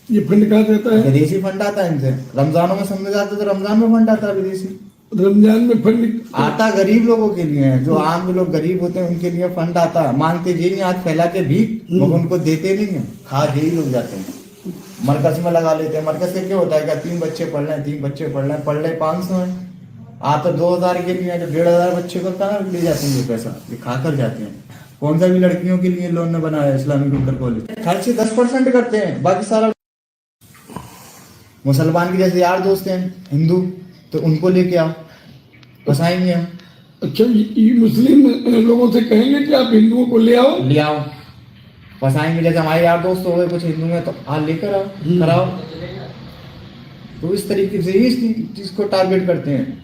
ये फंड कहाँ जाता है? विदेशी फंड आता है इनसे। रमजानों में समझ जाते तो रमजान में फंड आता है विदेशी। रमजान में फंड आता गरीब लोगों के लिए है, जो आम लोग गरीब होते हैं उनके लिए फंड आता है। मांगते जी नहीं, हाथ फैला के भी, मगर उनको देते नहीं है, खा दे ही लोग जाते हैं। मरकज में लगा लेते हैं। मरकज से क्या होता है, क्या 3 बच्चे पढ़ रहे हैं, 3 बच्चे पढ़ रहे 500 है। आप तो 2000 के लिए, जो 1500 बच्चे को कहाँ ले जाते हैं ये पैसा, ये खा कर जाते हैं। कौन सा भी लड़कियों के लिए लोन ने बनाया इस्लामिक इंटर कॉलेज, खर्चे 10% करते हैं, बाकी सारा मुसलमान के जैसे यार दोस्त हैं हिंदू, तो उनको लेके आओ, फंसाएंगे हम। अच्छा, ये मुस्लिम लोगों से कहेंगे कि आप हिंदुओं को ले आओ, फंसाएंगे। जैसे हमारे यार दोस्त हो गए कुछ हिंदू में, तो हाँ लेकर आओ, कराओ। तो इस तरीके से ही इस चीज को टारगेट करते हैं।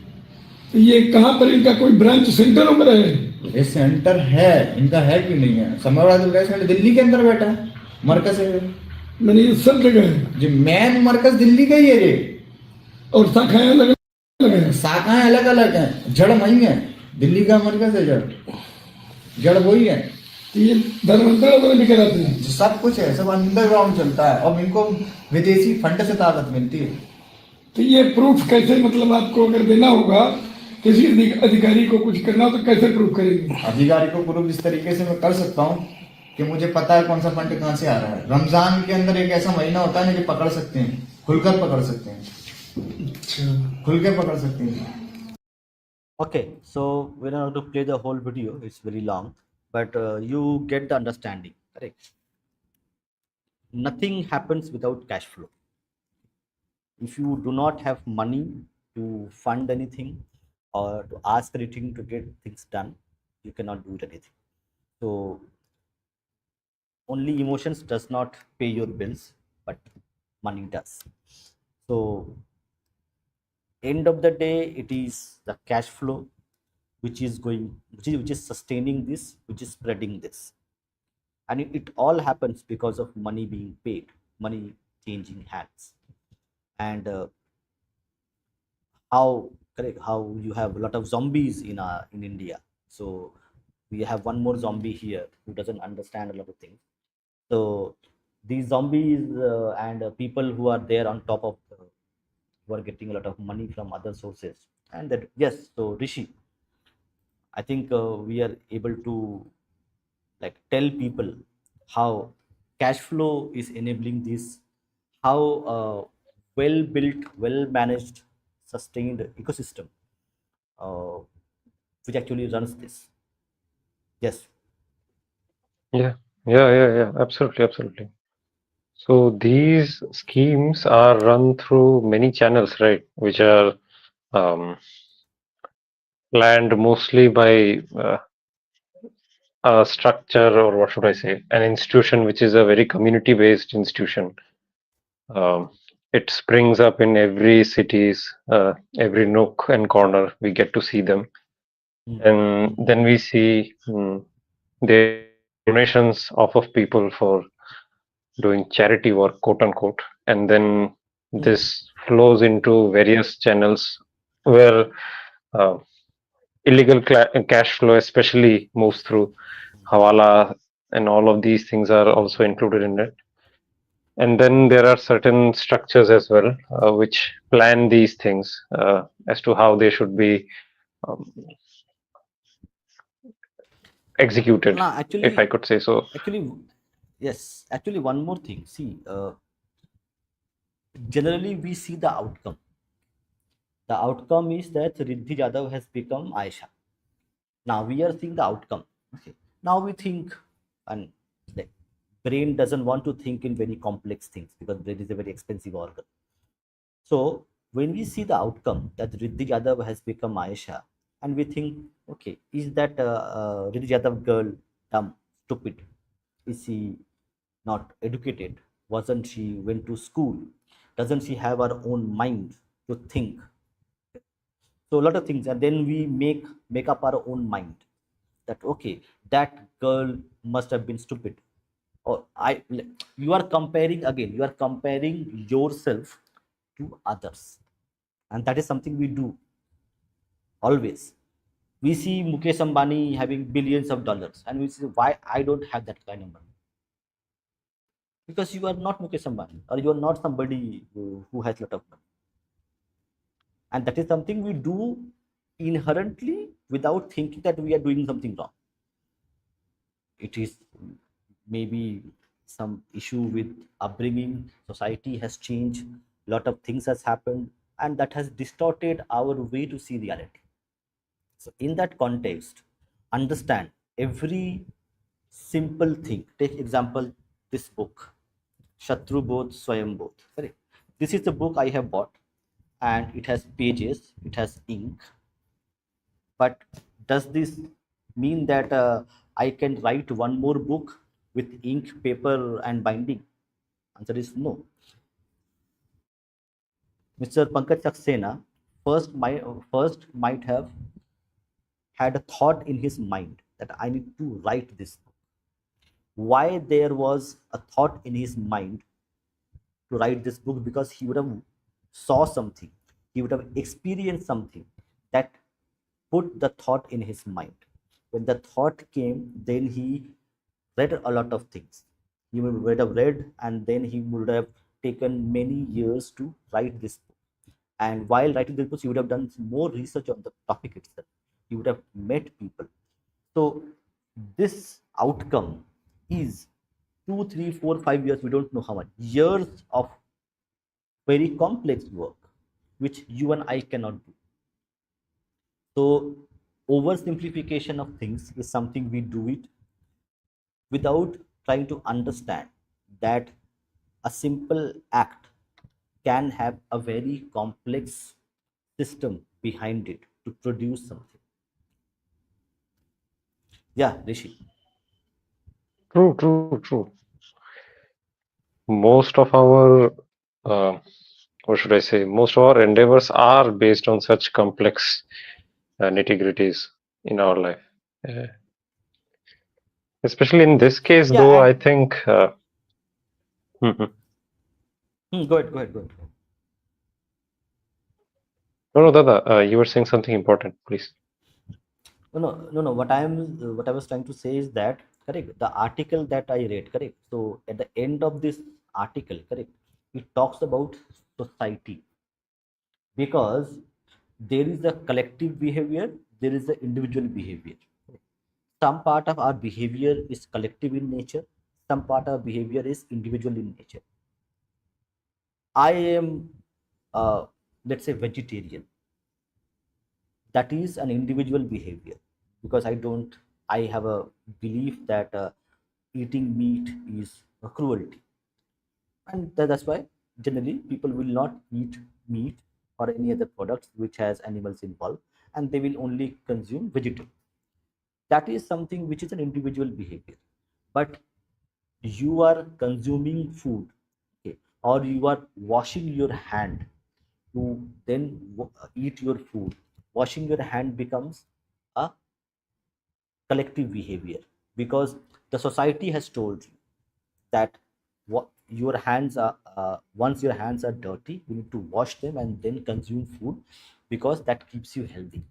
तो ये कहाँ पर इनका कोई ब्रांच सेंटर वगैरह है? ये सेंटर है इनका, है क्यों नहीं है? समरवाद सेंटर दिल्ली के अंदर बैठा है, मरकज है। मैंने ये सब जगह है जो मेन मरकज दिल्ली का ही है ये, और शाखाएं अलग अलग है? शाखाएं अलग अलग हैं, जड़ वही है। दिल्ली का मरकज है, जड़ वही है। ये धर्मांतर वगैरह भी कराते हैं? सब कुछ है, सब अंडरग्राउंड चलता है, और इनको विदेशी फंड से ताकत मिलती है। तो ये प्रूफ कैसे, मतलब आपको अगर देना होगा किसी अधिकारी को कुछ करना हो तो कैसे प्रूफ करेंगे? अधिकारी को प्रूफ इस तरीके से मैं कर सकता हूँ कि मुझे पता है कौन सा फंड कहाँ से आ रहा है। रमजान के अंदर एक ऐसा महीना होता है ना, जो पकड़ सकते हैं, खुलकर पकड़ सकते हैं। अच्छा, खुल के पकड़ सकते हैं। Okay, so we're not going to play the whole video, it's very long, but you get the understanding, correct? Nothing happens without cash flow. If you do not have money to fund anything or to ask anything to get things done, you cannot do anything. So only emotions does not pay your bills, but money does. So end of the day, it is the cash flow which is sustaining this, which is spreading this, and it all happens because of money being paid, money changing hands. And how you have a lot of zombies in India. So we have one more zombie here who doesn't understand a lot of things. So these zombies and people who are there on top of who are getting a lot of money from other sources. And that, yes, so Rishi, I think we are able to like tell people how cash flow is enabling this, how well built, well managed, sustained ecosystem uh, which actually runs this. Yes. Yeah, absolutely. So these schemes are run through many channels, right, which are planned mostly by a structure, or what should I say, an institution which is a very community-based institution. Um, it springs up in every cities, every nook and corner. We get to see them, Mm, and mm, then we see they take donations off of people for doing charity work, quote unquote, and then mm, this flows into various channels where uh, illegal cash flow, especially, moves through. Hawala and all of these things are also included in it. And then there are certain structures as well, which plan these things as to how they should be um, executed, no, if I could say so. actually, yes, actually, one more thing. See, generally we see the outcome. The outcome is that Riddhi Jadhav has become Aisha. Now we are seeing the outcome. Okay. Now we think, and the brain doesn't want to think in very complex things because brain is a very expensive organ. So when we see the outcome that Riddhi Jadhav has become Aisha, and we think, okay, is that Riddhi Jadhav girl dumb, stupid? Is she not educated? Wasn't she went to school? Doesn't she have her own mind to think? So a lot of things, and then we make up our own mind that okay, that girl must have been stupid, or you are comparing again, you are comparing yourself to others, and that is something we do always. We see Mukesh Ambani having billions of dollars and we say why I don't have that kind of money, because you are not Mukesh Ambani or you are not somebody who has a lot of money, and that is something we do inherently without thinking that we are doing something wrong. It is maybe some issue with upbringing, society has changed, lot of things has happened, and that has distorted our way to see reality. So in that context, understand every simple thing. Take example, this book, Shatru Bodh Swayam Bodh. Correct. This is the book I have bought, and it has pages, it has ink. But does this mean that I can write one more book with ink, paper, and binding? Answer is no. Mr. Pankaj Saxena first might have had a thought in his mind that I need to write this book. Why there was a thought in his mind to write this book? Because he would have saw something, he would have experienced something that put the thought in his mind. When the thought came, then he read a lot of things. He would have read, and then he would have taken many years to write this book. And while writing this book, he would have done more research on the topic itself. He would have met people. So this outcome is 2, 3, 4, 5 years. We don't know how much years of very complex work, which you and I cannot do. So oversimplification of things is something we do it without trying to understand that a simple act can have a very complex system behind it to produce something. Yeah, Rishi. True, true, true. Most of our, uh, what should I say, most of our endeavors are based on such complex nitty-gritties in our life. Uh, Especially in this case, Yeah, though, I and think. Mhm. go ahead, go ahead, go ahead. No, no, Dada, you were saying something important, please. No, no, no, no. What I was trying to say is that correct. The article that I read, correct. So at the end of this article, correct, it talks about society, because there is a collective behavior, there is the individual behavior. Some part of our behavior is collective in nature, some part of behavior is individual in nature. I am, let's say, vegetarian. That is an individual behavior, because I have a belief that eating meat is a cruelty, and that's why generally people will not eat meat or any other products which has animals involved, and they will only consume vegetable. that is something which is an individual behavior. But you are consuming food, okay, or you are washing your hand to then eat your food. Washing your hand becomes a collective behavior, because the society has told you that what your hands are, once your hands are dirty, you need to wash them and then consume food, because that keeps you healthy.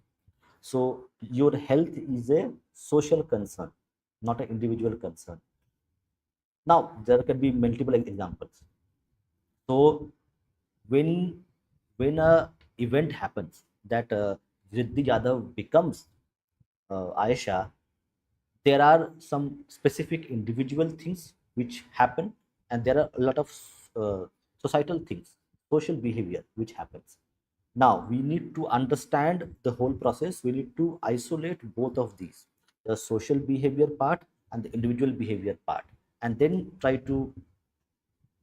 So your health is a social concern, not an individual concern. Now there can be multiple examples. So when a event happens that Riddhi Jadhav becomes Aisha, there are some specific individual things which happen, and there are a lot of societal things, social behavior which happens. Now we need to understand the whole process. We need to isolate both of these, the social behavior part and the individual behavior part, and then try to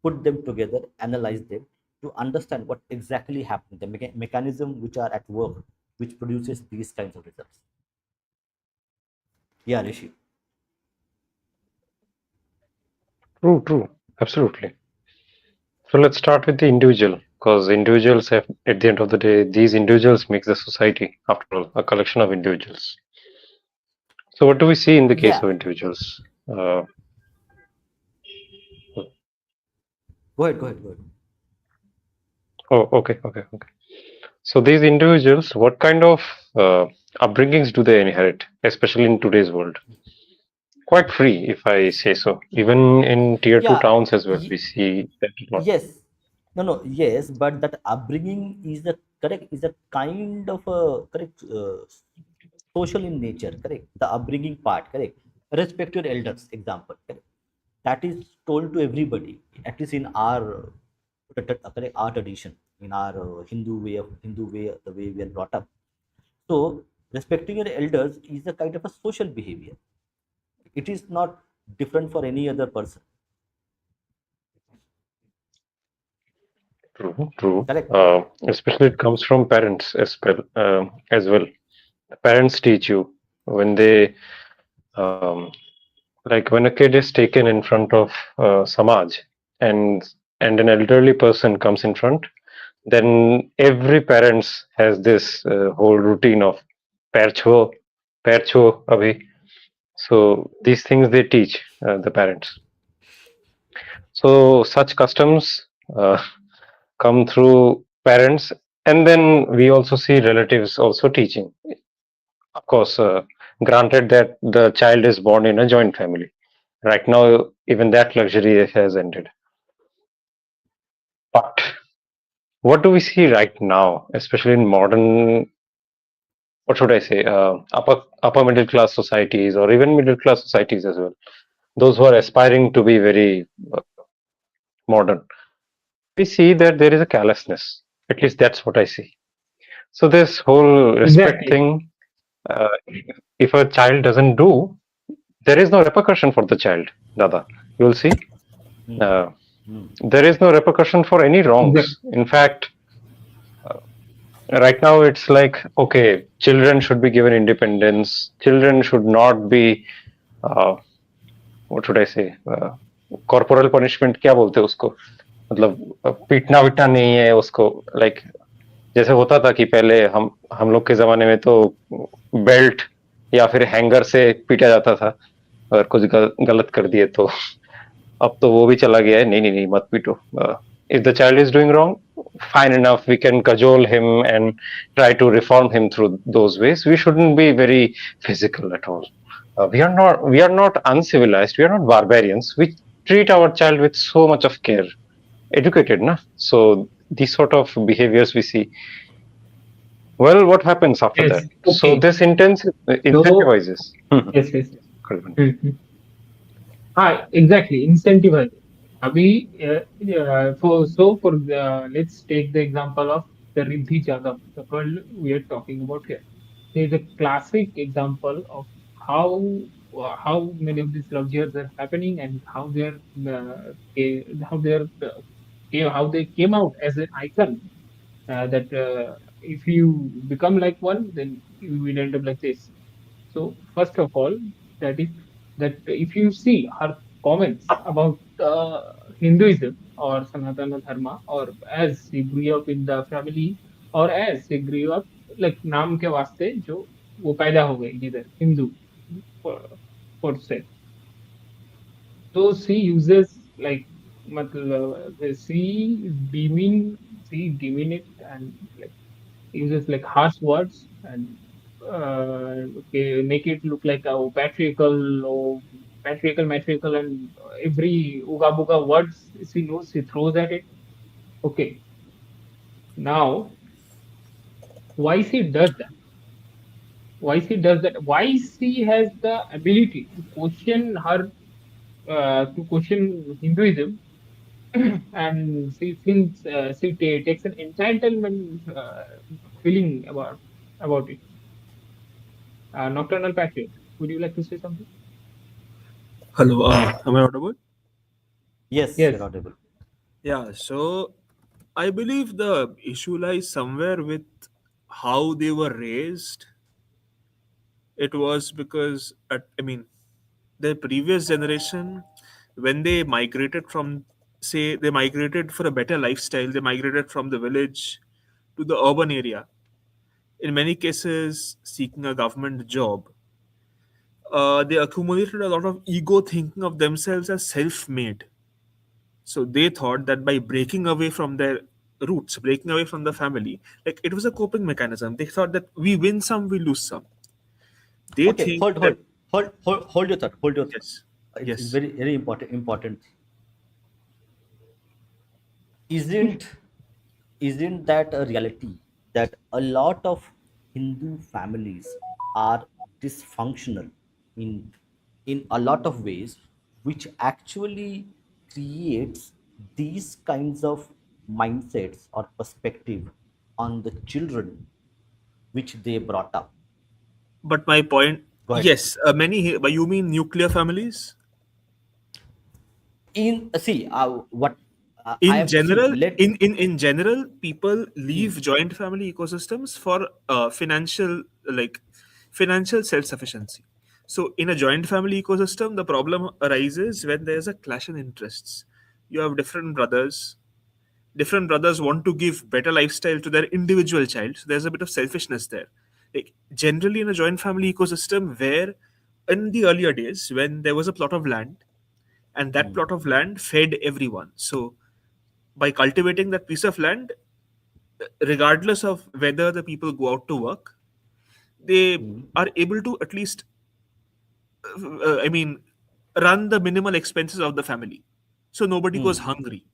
put them together, analyze them, to understand what exactly happened, the mechanism which are at work, which produces these kinds of results. Yeah, Rishi. True, true. Absolutely. So let's start with the individual, because individuals have, at the end of the day, these individuals make the society, after all, a collection of individuals. So what do we see in the case Yeah, of individuals? Uh, go ahead. oh, okay, okay, okay. So these individuals, what kind of upbringings do they inherit, especially in today's world? Quite free, if I say so. Even in tier two Yeah, towns as well, we see that a lot. yes. No, yes, but that upbringing is the correct, is a kind of a correct social in nature, correct? The upbringing part, correct? Respect your elders, example, correct? That is told to everybody, at least in our correct, our tradition, in our Hindu way, the way we are brought up. So respecting your elders is a kind of a social behavior. It is not different for any other person, True, true. correct? Especially it comes from parents as well. Parents teach you when they, um, like when a kid is taken in front of Samaj, and an elderly person comes in front, then every parents has this whole routine of percho, percho abhi. So these things they teach the parents. So such customs come through parents, and then we also see relatives also teaching. Of course, granted that the child is born in a joint family. Right now, even that luxury has ended. But what do we see right now, especially in modern, what should I say, upper middle class societies, or even middle class societies as well? Those who are aspiring to be very modern, we see that there is a callousness. At least that's what I see. So this whole respect Exactly. thing, uh, if a child doesn't do, there is no repercussion for the child, Dada. You'll see. Hmm. Uh, Hmm. there is no repercussion for any Exactly. wrongs. In fact, right now it's like, okay, children should be given independence. Children should not be, uh, what should I say, corporal punishment क्या बोलते हैं उसको, मतलब पीटना विटना नहीं है उसको, like जैसे होता था कि पहले हम लोग के जमाने में तो बेल्ट या फिर हैंगर से पीटा जाता था अगर कुछ गलत कर दिए तो। अब तो वो भी चला गया है, नहीं नहीं नहीं मत पीटो। If the child is doing wrong, fine enough, we can cajole him and try to reform him through those ways. We shouldn't be very physical at all. We are not uncivilized, we are not barbarians. We treat our child with so much of care, educated na. So these sort of behaviors we see. Well, what happens after Yes. that? So Okay. this So incentivizes. yes, yes. Kalman. Mhm. हाँ, exactly. Incentivize. अभी for the, let's take the example of the Riddhi Jadhav, the girl we are talking about here. There is a classic example of how how many of these luxuries are happening, and how they're how they're how they came out as an icon. That if you become like one, then you will end up like this. So first of all, that is that if you see her comments about Hinduism or Sanatana Dharma, or as she grew up in the family, or as she grew up like नाम के वास्ते जो वो पैदा हो गई जिधर Hindu for say, so she uses like मतलब she demean it and like uses like harsh words and okay, make it look like a patriarchal and every uga buga words she knows she throws at it. Okay, now why she does that? Why she does that? Why she has the ability to question her to question Hinduism and she thinks takes an entitlement feeling about it. Nocturnal Patriot, would you like to say something? Hello, am I audible? Yes, you're Yes. audible. Yeah, so I believe the issue lies somewhere with how they were raised. It was because, I mean, the previous generation, when they migrated from, say, they migrated for a better lifestyle, they migrated from the village to the urban area, in many cases, seeking a government job. They accumulated a lot of ego thinking of themselves as self made. So they thought that by breaking away from their roots, breaking away from the family, like it was a coping mechanism. They thought that we win some, we lose some. They Okay, think that hold your thought. Hold your thought. yes, It's yes, very very important. Isn't isn't that a reality that a lot of Hindu families are dysfunctional in a lot of ways, which actually creates these kinds of mindsets or perspective on the children which they brought up. but my point, Go ahead. yes, many. But you mean nuclear families? In see what I In am see general, let in general, people hmm, leave joint family ecosystems for financial self sufficiency. So in a joint family ecosystem, the problem arises when there's a clash in interests. You have different brothers want to give better lifestyle to their individual child, so there's a bit of selfishness there. Like generally in a joint family ecosystem, where in the earlier days when there was a plot of land and that hmm, plot of land fed everyone, so by cultivating that piece of land, regardless of whether the people go out to work, they hmm, are able to at least, I mean, run the minimal expenses of the family. So nobody goes hmm, hungry.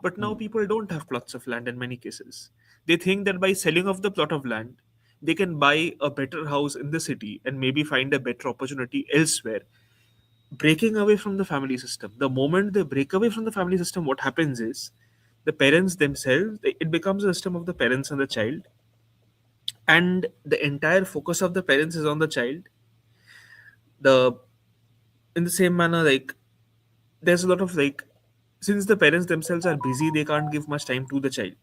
But now hmm, people don't have plots of land in many cases. They think that by selling off the plot of land, they can buy a better house in the city and maybe find a better opportunity elsewhere, breaking away from the family system. The moment they break away from the family system, what happens is the parents themselves, it becomes a system of the parents and the child, and the entire focus of the parents is on the child. The In the same manner, like there's a lot of like, since the parents themselves are busy, they can't give much time to the child.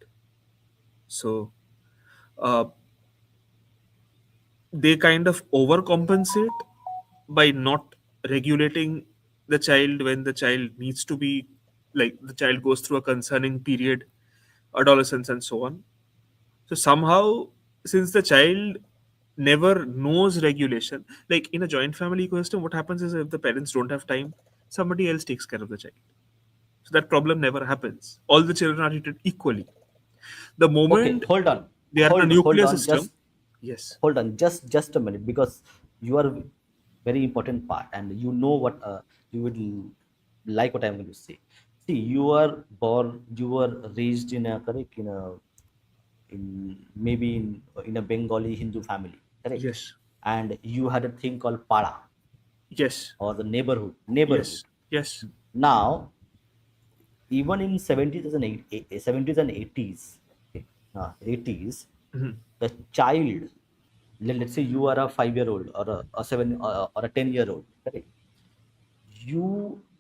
So uh, they kind of overcompensate by not regulating the child when the child needs to be, like the child goes through a concerning period, adolescence and so on. So somehow, since the child never knows regulation, like in a joint family ecosystem, what happens is if the parents don't have time, somebody else takes care of the child. So that problem never happens. All the children are treated equally. The okay, moment hold on, they are in a hold nuclear on, system, yes, hold on just a minute, because you are very important part and you know what you would like what I'm going to say. See, you are born, you were raised in a correct in maybe in a Bengali Hindu family, correct? yes, And you had a thing called para yes, or the neighborhood. yes, yes, Now even in 70s and 70s and 80s, okay, 80s, mhm, the child, let's say you are a 5-year old or a 7 or a 10-year old, correct?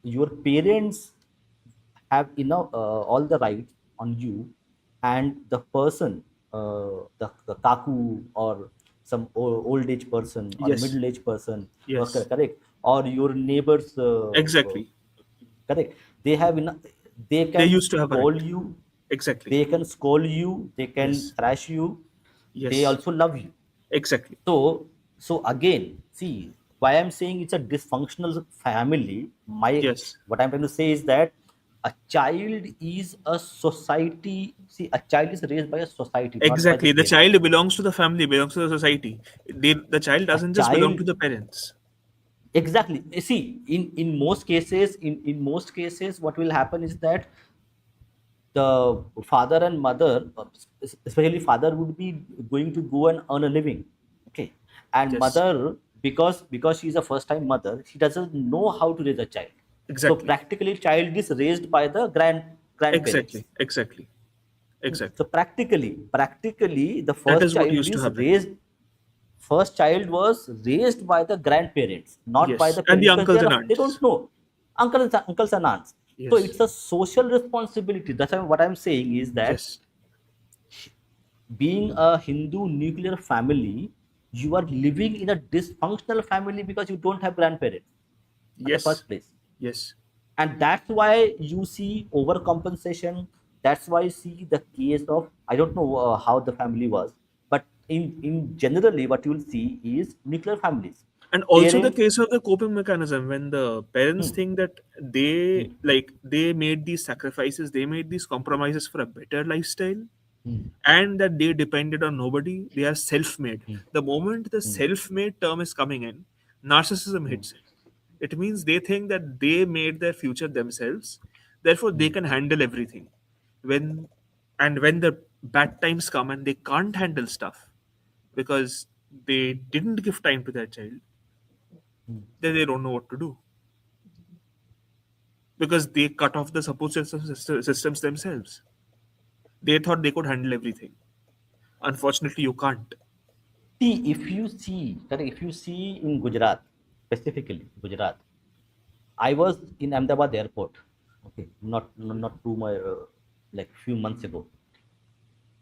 Your parents have all the rights on you, and the person, the kaku or some old age person or a Yes. middle aged person, or Yes. correct, or your neighbors, Exactly. correct. They have enough. They They can used to have a call right. you, Exactly. they can scold you, they can Yes. thrash you. They Yes. also love you. Exactly. So again, see why I'm saying it's a dysfunctional family. My Yes. What I'm trying to say is that a child is a society. See, a child is raised by a society, not by the Exactly. The parents. child belongs to the family, belongs to the society. The child A doesn't just belong child, to the parents. exactly. You see, in most cases, in most cases, what will happen is that the father and mother, especially father, would be going to go and earn a living, okay, and Yes. mother, because she's a first time mother, she doesn't know how to raise a child. So Exactly. practically child is raised by the grandparents. Exactly. Exactly. So Exactly. practically the That first is what child used to is happen. raised, first child was raised by the grandparents, not by Yes. the And the parents, because uncles and they don't aunts. know, uncles and aunts. So Yes. it's a social responsibility. That's what I'm saying is that Yes. being a Hindu nuclear family, you are living in a dysfunctional family because you don't have grandparents at the Yes. first place. Yes. And that's why you see overcompensation. That's why you see the case of, I don't know how the family was, but in generally, what you will see is nuclear families. And also the Parents, case of the coping mechanism when the parents hmm, think that they made these sacrifices, they made these compromises for a better lifestyle, hmm, and that they depended on nobody, they are self-made. hmm, The moment the hmm, self-made term is coming in, narcissism hmm, hits in. It means they think that they made their future themselves, therefore they hmm, can handle everything. When and when the bad times come and they can't handle stuff because they didn't give time to their child, hmm. then they don't know what to do because they cut off the support systems themselves. They thought they could handle everything. Unfortunately, you can't. See, if you see, correct, if you see in Gujarat, specifically Gujarat, I was in Ahmedabad airport, okay, not too much, like few months ago,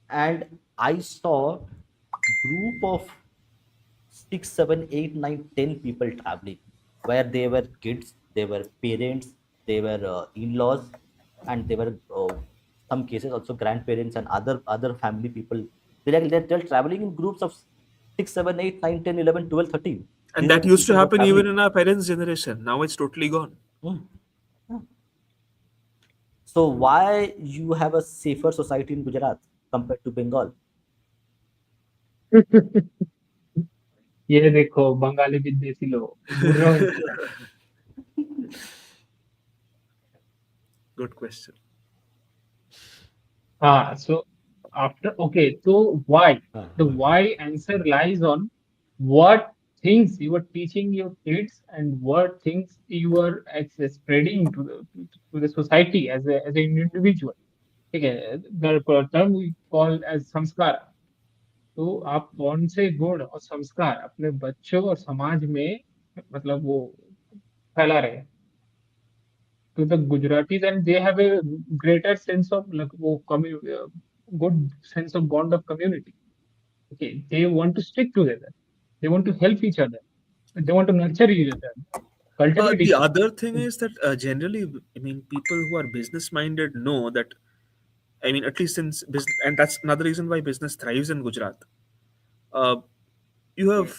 and I saw group of 6, 7, 8, 9, 10 people traveling, where they were kids, they were parents, they were in-laws, and they were some cases also grandparents and other family people. They're traveling in groups of 6, 7, 8, 9, 10, 11, 12, 13. And These are that the used to people who are happen even traveling. in our parents' generation. Now it's totally gone. Hmm. Yeah. So why you have a safer society in Gujarat compared to Bengal? ये देखो बंगाली विदेशी लोग घूर रहे हो इनको। Good question. हाँ, so after, okay, so why? हाँ, The why answer lies on what things you are teaching your kids and what things you are spreading to the society as an individual. ठीक है, the term we call as संस्कार. तो आप कौन से गुण और संस्कार अपने बच्चों और समाज में मतलब वो फैला रहे हैं. To the Gujaratis, and they have a greater sense of like good sense of bond of community. Okay, they want to stick together. They want to help each other. They want to nurture each other, cultivate The each other. other thing is that generally, I mean, people who are business minded know that, I mean, at least since business, and that's another reason why business thrives in Gujarat. Uh, you have,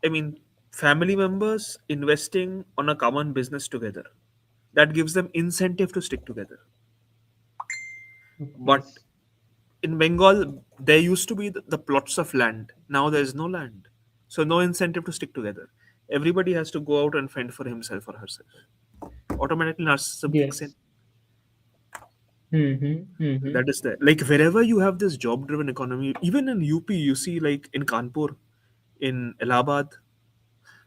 I mean, family members investing on a common business together. That gives them incentive to stick together. But Yes. in Bengal, there used to be the plots of land. Now there is no land. So no incentive to stick together. Everybody has to go out and fend for himself or herself. Automatically narcissism kicks in. Yes. Mm-hmm. Mm-hmm. That is there. Like wherever you have this job driven economy, even in UP, you see like in Kanpur, in Allahabad,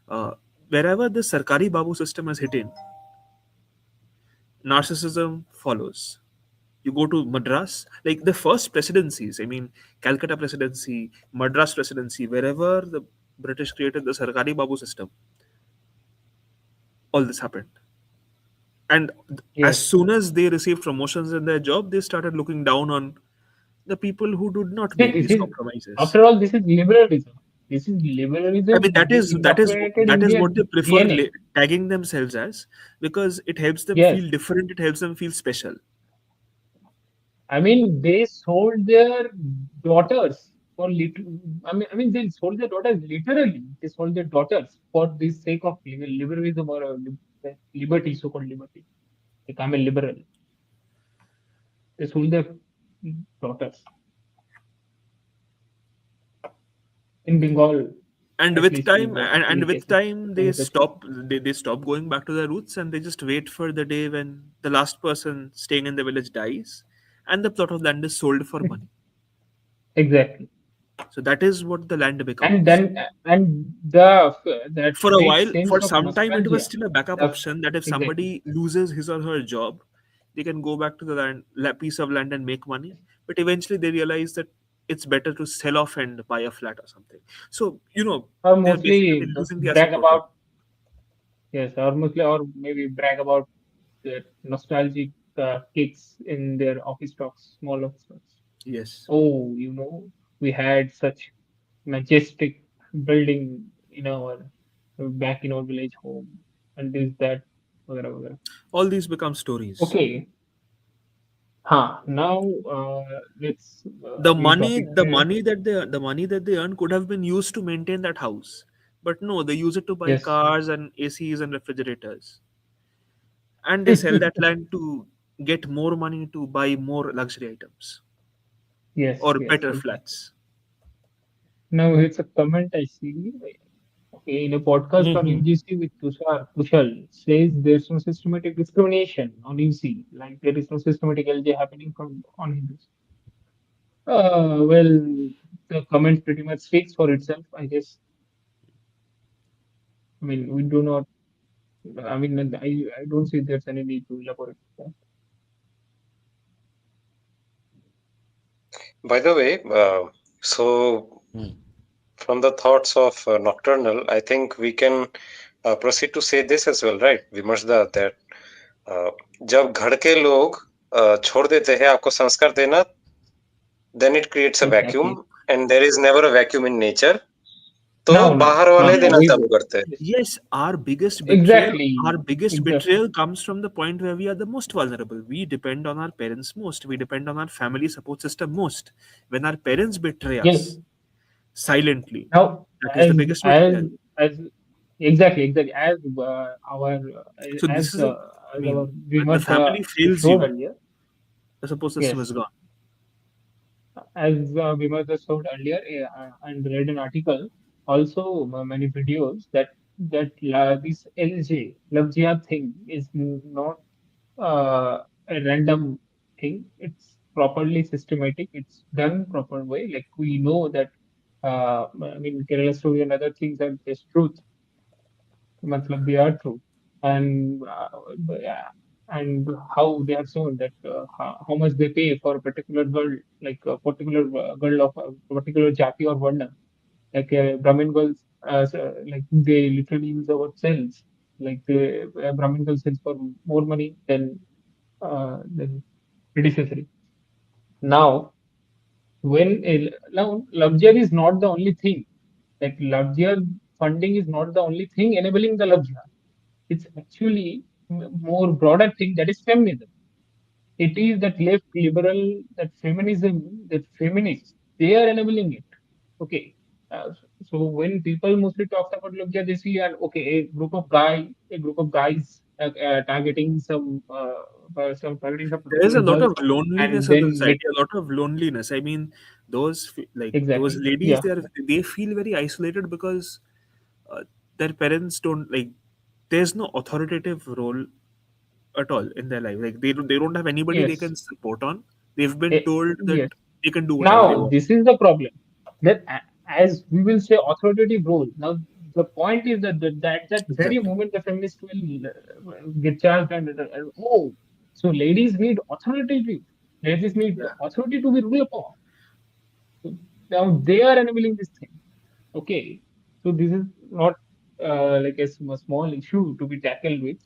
uh, wherever the Sarkari Babu system has hit in, narcissism follows. You go to Madras, like the first presidencies, I mean, Calcutta presidency, Madras presidency, wherever the British created the Sarkari Babu system, all this happened. And as Yes. soon as they received promotions in their job, they started looking down on the people who did not See, make this these is, compromises. after all, this is liberalism. This is I mean, liberalism indoctrinated that is Indian what they prefer DNA. tagging themselves as, because it helps them Yes, feel different. It helps them feel special. I mean they sold their daughters for little. I mean they sold their daughters literally. They sold their daughters for the sake of liberalism or liberty, so-called liberty. Like I'm a liberal. They sold their daughters in Bengal, And at with least time, we got many with cases. time, Many such cases. they stop going back to their roots, and they just wait for the day when the last person staying in the village dies, and the plot of land is sold for money. Exactly. So that is what the land And becomes. then the that For a fake while, sense for of some time, it was nostalgia. still a backup The option that if exactly. somebody loses his or her job, they can go back to the piece of land and make money. But eventually, they realize that it's better to sell off and buy a flat or something. So Or they're basically mostly losing the asset brag totally. about, yes, or mostly, or maybe brag about their nostalgic kicks in their office talks, small office talks. Yes. Oh, we had such majestic building in our back in our village home, and this that, वगैरह वगैरह. All these become stories. Okay, now let's The new money, topic here. the money that they earn could have been used to maintain that house, but no, they use it to buy Yes, cars and ACs and refrigerators, and they sell that land to get more money to buy more luxury items yes, or yes, better exactly. flats. Now it's a comment I see. Okay, in a podcast on Hmm. UGC with Kushal says there's no systematic discrimination on UC, like there is no systematic LJ happening from on Hindus. Well, the comment pretty much speaks for itself, I guess. I mean, we do not. I mean, I don't see there's any need to elaborate that. By the way, so Hmm. from the thoughts of Nocturnal, I think we can proceed to say this as well, right? विमर्शदा, that जब घर के लोग छोड़ देते हैं आपको संस्कार देना, then it creates a vacuum, Exactly. and there is never a vacuum in nature. तो Now, now, बाहर वाले now, देना Yes, we चालू करते हैं. yes. exactly, Our biggest exactly. betrayal comes from the point where we are the most vulnerable. We depend on our parents most. We depend on our family support system most. When our parents betray Yes. us silently, Now, that is the as biggest as betrayal. as exactly as our So this is a, I as our mean, when the Vimarsh family fails showed you, earlier. the support system is Yes, gone. as Vimarsh showed earlier, and read an article, also many videos that this LJ love jihad thing is not a random thing. It's properly systematic. It's done proper way. Like we know that. I mean, Kerala story and other things are just truth. Matlab they are true, and yeah, and how they have shown that how much they pay for a particular girl, like a particular girl of a particular jati or varna, like Brahmin girls, like they literally use our cells, like the Brahmin girl sells for more money than predecessor. Now, now love jihad is not the only thing. Like love jihad funding is not the only thing enabling the love jihad. It's actually more broader thing that is feminism. It is that left liberal, that feminism, that feminists, they are enabling it. Okay. Uh, so when people mostly talk about love jihad, they see an okay a group of guys targeting some There is a particular lot girls, of loneliness and of the then make society. A lot of loneliness. I mean, those exactly ladies, yeah they feel very isolated because uh, their parents don't like. There's no authoritative role at all in their life. Like they don't have anybody they yes can support on. They've been told that yes. they can do whatever they Now, want. this is the problem. That as we will say, authoritative role. Now, the point is that very Exactly. moment the feminists will get charged and oh, so ladies need authoritative. Ladies need Yeah. authority to be ruled upon. So now they are enabling this thing. Okay, so this is not like a small issue to be tackled with.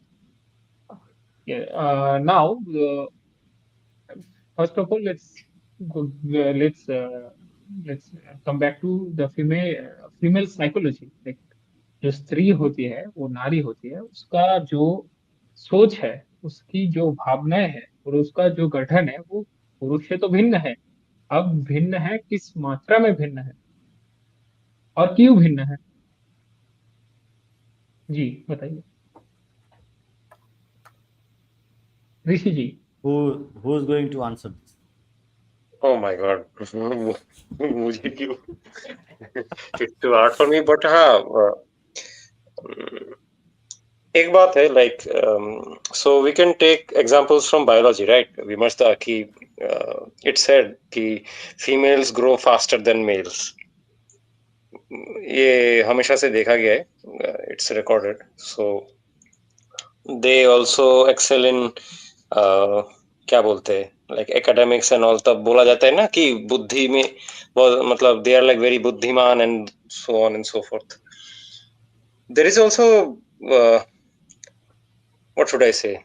Yeah. Now, first of all, let's go, let's let's come back to the female psychology. Like जो स्त्री होती है, वो नारी होती है, उसका जो सोच है, उसकी जो भावनाएं है और उसका जो गठन है, वो पुरुष से तो भिन्न है। अब भिन्न है, किस मात्रा में भिन्न है और क्यों भिन्न है? जी बताइए ऋषि जी। Who is going to answer this? Oh my God. मुझे क्यों? It's too hard for me, but हाँ, एक बात है, like so we can take examples from biology, right? Vimarsh da ki it said कि females grow faster than males. ये हमेशा से देखा गया है, it's recorded. So they also excel in क्या बोलते हैं, like academics and all. तब बोला जाता है ना कि बुद्धि में बहुत, मतलब they are like very बुद्धिमान and so on and so forth. There is also what should I say,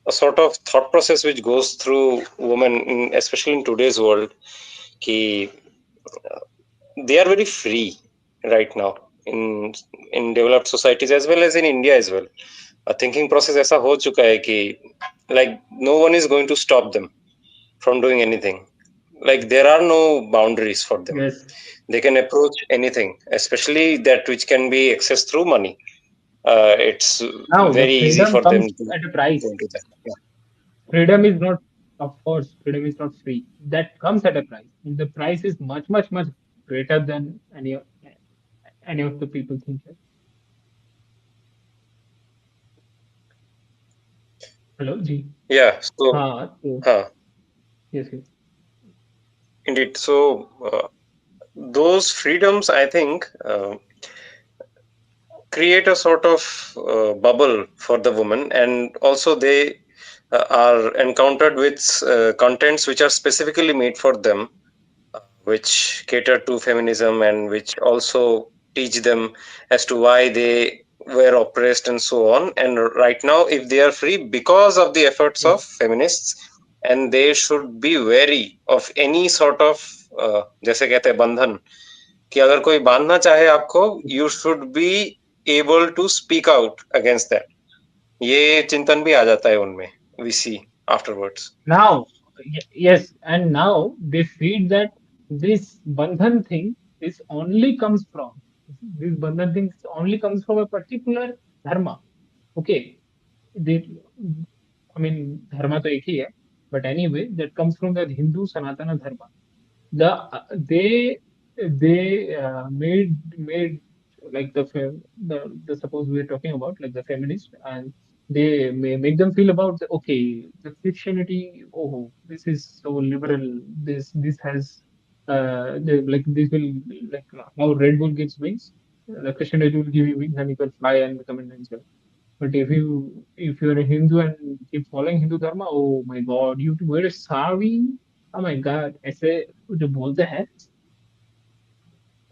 a sort of thought process which goes through women, especially in today's world, ki they are very free right now in developed societies as well as in India as well. A thinking process ऐसा हो चुका है कि like no one is going to stop them from doing anything. Like there are no boundaries for them. Yes. They can approach anything, especially that which can be accessed through money. It's Now the very easy freedom for them comes to at a price. go into that. Yeah. Freedom is not, of course, freedom is not free. That comes at a price, and the price is much, much, much greater than any of the people think. Hello, ji. Yeah. So, हाँ तो yes, yes. indeed. So, those freedoms, I think, create a sort of bubble for the woman, and also they are encountered with contents which are specifically made for them, which cater to feminism and which also teach them as to why they were oppressed and so on. And right now, if they are free because of the efforts Yes. of feminists, and they should be wary of any sort of जैसे कहते हैं बंधन, कि अगर कोई बांधना चाहे आपको, you should be able to speak out against that. ये चिंतन भी आ जाता है उनमें, we see afterwards. Now, yes, and now they feed that this bandhan thing is only comes from this bandhan thing only comes from a particular dharma. Okay, they, I mean, dharma तो एक ही है, but anyway, that comes from the Hindu Sanatana dharma. They made like the suppose we are talking about like the feminist, and they may make them feel about okay, the Christianity, oh, this is so liberal, this has like this will, like how Red Bull gives wings, the Christianity will give you wings and you can fly and become an angel. But if you're a Hindu and keep following Hindu dharma, oh my God, you have to wear a sari. Oh my God, ऐसे जो बोलते हैं,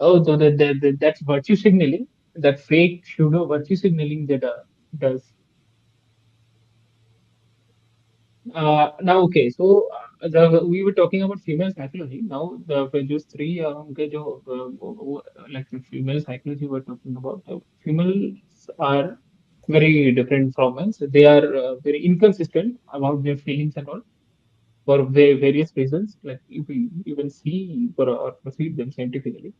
oh, so that's virtue signaling, that fake pseudo virtue signaling that does. Now, okay, so we were talking about female psychology. Now, the just three उनके जो like the female psychology we're talking about, females are very different from men. So they are very inconsistent about their feelings and all for various reasons. Like if we even see or proceed them scientifically.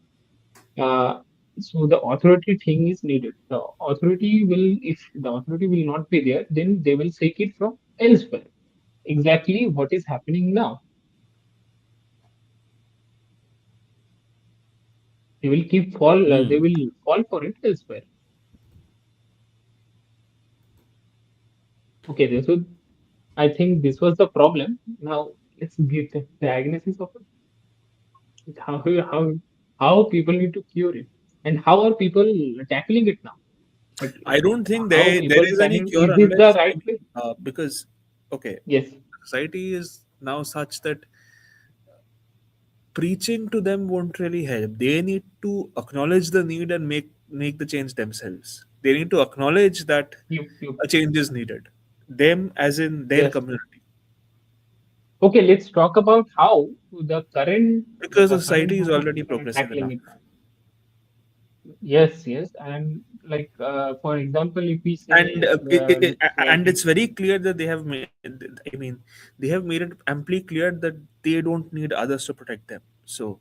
Uh, so the authority thing is needed. The authority will, if the authority will not be there, then they will seek it from elsewhere. Exactly what is happening now. They will keep fall. They Hmm. will fall for it elsewhere. Okay, so I think this was the problem. Now let's give the diagnosis of it. How people need to cure it, and how are people tackling it now? Like I don't think how there people is any can, cure is this the unless, right way? because okay, Yes. society is now such that preaching to them won't really help. They need to acknowledge the need and make the change themselves. They need to acknowledge that You a change is needed. Them as in their yes. community. Okay, let's talk about how the current because the current society is women already are progressive tackling enough. it now. Yes, yes, and like for example, if we And say like and it's very clear that they have made, I mean, they have made it amply clear that they don't need others to protect them. So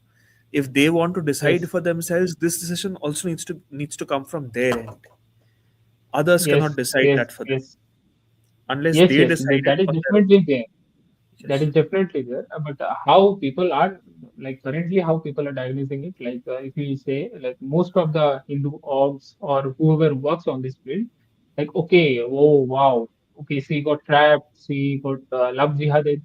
if they want to decide yes, for themselves, this decision also needs to come from their end. Others cannot yes, decide yes, that for them yes, unless yes, they yes, decide it that is for their own. definitely there. That Yes. is definitely there. But how people are like currently how people are diagnosing it, like if we say like most of the Hindu orgs or whoever works on this field, like okay, oh wow, okay, she got trapped, she got love jihaded,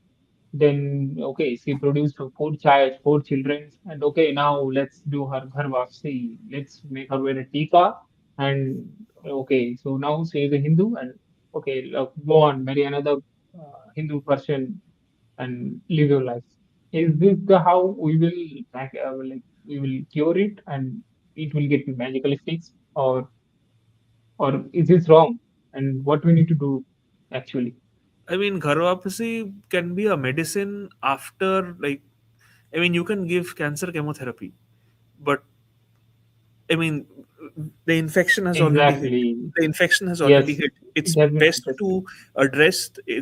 then okay, she produced four children, and okay, now let's do her ghar wapsi, let's make her wear a tika, and okay, so now she is a Hindu, and okay, go on, marry another Hindu person and live your life. Is this the how we will like we will cure it and it will get magically fixed, or is this wrong? And what we need to do actually? I mean, ghar wapsi can be a medicine after, like, I mean, you can give cancer chemotherapy, but I mean, the infection has already hit. Exactly. The infection has already Yes, hit. it has been It's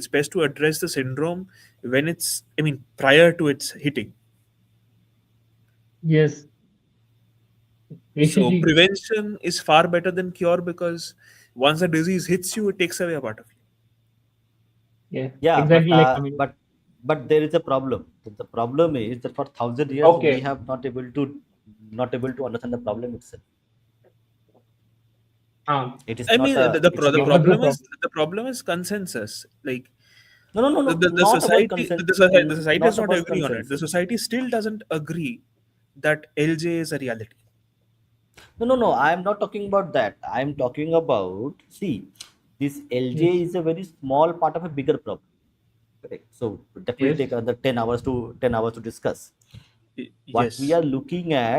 best to address the syndrome when it's, I mean, prior to its hitting. yes, So basically, prevention is far better than cure, because once a disease hits you, it takes away a part of you. yeah, Yeah, exactly like I mean, but there is a problem. The problem is that for 1,000 years we okay, have not able to understand the problem itself. It is I not mean, a it's the what's the not problem is problem? consensus. Like, no no no no the not about society, consent, the society not does not about agree on it. The consensus. society still doesn't agree that LJ is a reality. No, no, no. I am not talking about that. I am talking about, see, this LJ Yes, is a very small part of a bigger problem. Correct. So definitely take yes, another 10 hours to discuss. Yes. What we are looking at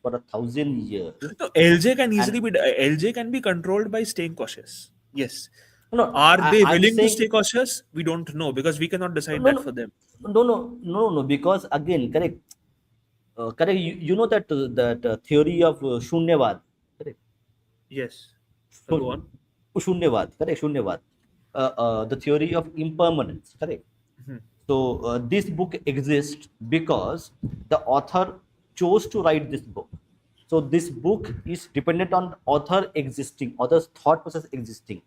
for 1,000 years, No, LJ can and easily be LJ can be controlled by staying cautious. Yes. no, Are they I'm willing to saying stay cautious? We don't know, because we cannot decide no, that no, for them. no, no, no, no, because again, correct, correct. You know that theory of Shunyavad, correct? Yes. Go Shun- on. Shunyavad, correct? Shunyavad, the theory of impermanence, correct? Mhm. So this book exists because the author chose to write this book. So this book is dependent on author existing, author's thought process existing.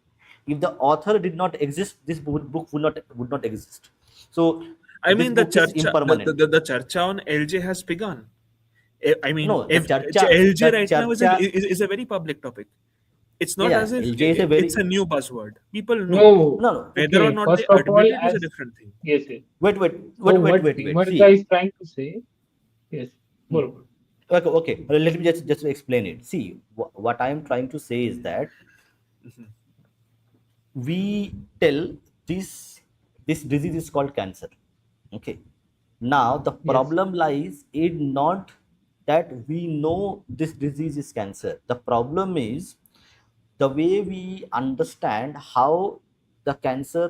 If the author did not exist, this book would not exist. So I this mean, the book is church, impermanent. the charcha on LJ has begun. I mean, No, the LJ the right now is charcha, is a very public topic. It's yeah, not yeah, as if LJ is a it's very a new buzzword. People know. no, no, no. Whether or okay. not they First of all, admit it is a as different thing. yes, yes. Wait, wait, So wait, wait, what wait, wait. Vimarsa See, is trying to say, yes, bolo. okay, okay. Let me just explain it. See, what I am trying to say is that we tell this this disease is called cancer. Okay. Now the Yes, problem lies in not that we know this disease is cancer. The problem is the way we understand how the cancer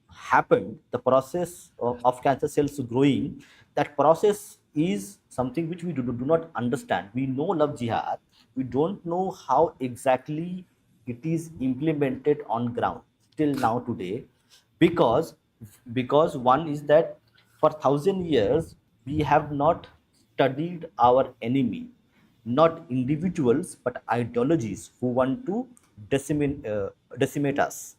happened, the process of cancer cells growing, that process is something which we do not understand. We know love jihad, we don't know how exactly it is implemented on ground still now today, because one is that for 1,000 years we have not studied our enemy, not individuals but ideologies who want to decimate us.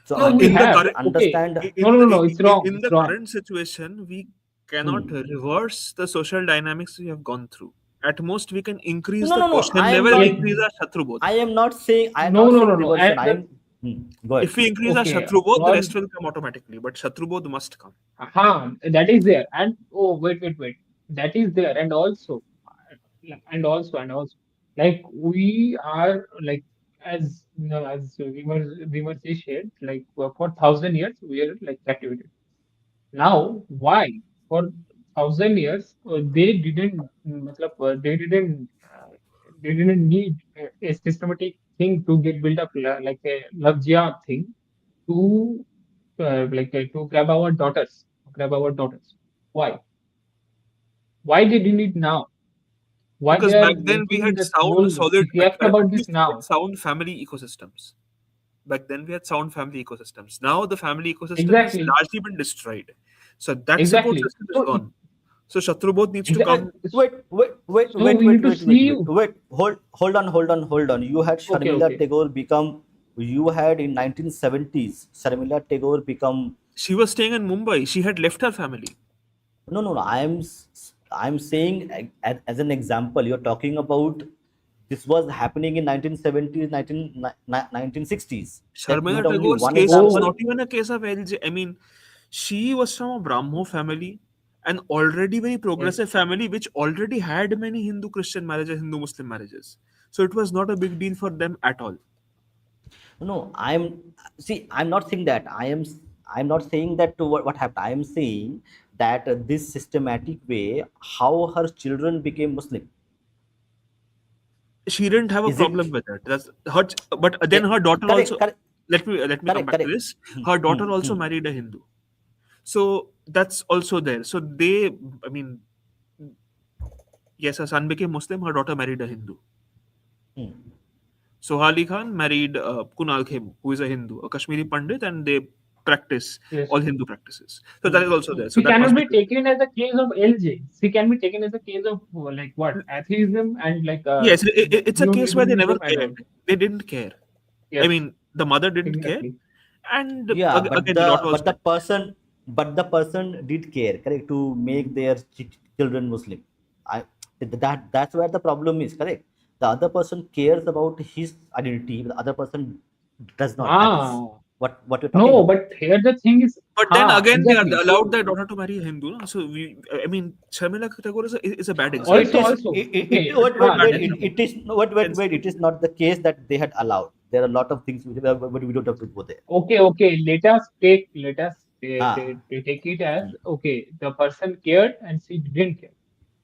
So no, we In the until we have. current Okay, understand, no, no, no, it's wrong. in It's the wrong. current situation, we cannot hmm. reverse the social dynamics we have gone through. At most, we can increase No, the no, no. quotient level and Yes, increase our shatru bodh. I am no, not no, saying no, no. reversion. And I am. Go ahead. If we increase our okay, shatru bodh, the for rest will come automatically. But shatru bodh must come. that is there. And oh, wait, that is there. And also, like we are like as you know, as we were just shared, like for 1,000 years we are like captivated. Now, why? For 1,000 years, they didn't need a systematic thing to get built up like a love jihad thing to to grab our daughters, grab our daughters. Why? Why they did it now? Why they Because are back then we making had that sound, whole solid, react at about this least we had now? sound family ecosystems. Back then we had sound family ecosystems. Now the family ecosystem has Exactly, largely been destroyed. So that support exactly. system is gone. So Shatrubodh needs to Exactly. come. So we need to see. Hold on. You had Okay, Sharmila okay. Tagore become. You had in 1970s Sharmila Tagore become. She was staying in Mumbai. She had left her family. No. I'm saying as an example. You're talking about this was happening in 1970s, 1960s. Then you Sharmila had only Tagore's one case was example. Oh, not even a case of LJ. I mean, she was from a Brahmo family, an already very yes. progressive family, which already had many Hindu Christian marriages, Hindu Muslim marriages. So it was not a big deal for them at all. No, I'm not saying that. I'm not saying that to what happened. I am saying that this systematic way, how her children became Muslim. She didn't have a Is it? problem with it. That's her, but then Yeah, her daughter correct, also. correct, Let me come back to correct. this. Her daughter also married a Hindu, so that's also there. So they, I mean, yes, her son became Muslim. Her daughter married a Hindu. Sohali Khan married Kunal Khemu, who is a Hindu, a Kashmiri Pandit, and they practice Yes. all Hindu practices. So that is also there. So She that cannot must be be good. taken as a case of LJ. She can be taken as a case of like what atheism and like Yes, it's a case where they never neoliberalism and all cared. that. They didn't care. I Yes, mean, the mother didn't care, exactly. and Yeah, again, the daughter also didn't. but the person did care, correct, to make their children Muslim. I that's where the problem is, correct. The other person cares about his identity, the other person does not. That is Ah, what you're talking no, about. but here the thing is, But then again, they exactly. allowed So their daughter to marry a Hindu. No? So I mean, Sharmila Tagore is a bad It example. is also, it okay, Very bad it, example. it is no, Hence, wait, it is not the case that they had allowed. There are a lot of things which but we don't have to go there. okay. Let us Ah. take it as okay. The person cared and she didn't care.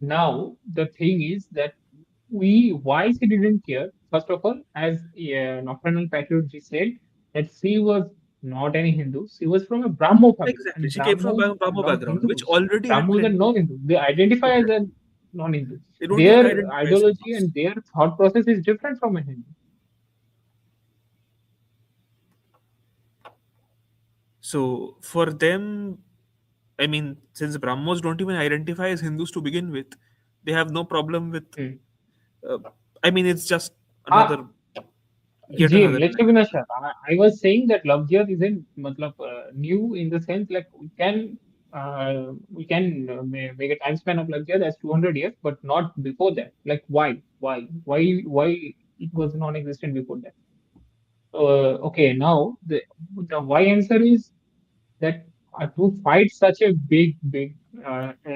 Now the thing is that why she didn't care. First of all, as Nocturnal Patriot ji said, that she was not any Hindu. She was from a Brahmo family, exactly. and She came from Brahmos a are Brahmo not background, which Hindus. already had Brahmos are plenty. non-Hindu. They identify as a non-Hindu. They don't even Their identify as ideology Hindus. and their thought process is different from a Hindu. So for them, I mean, since Brahmos don't even identify as Hindus to begin with, they have no problem with. Hmm. Uh, I mean, it's just Ah, another, yet Ji, another let's lie. be honest. I was saying that love jihad isn't matlab, new in the sense like we can make a time span of love jihad as 200 years, but not before that. Like why it was non-existent before that? Okay, now the why answer is that to fight such a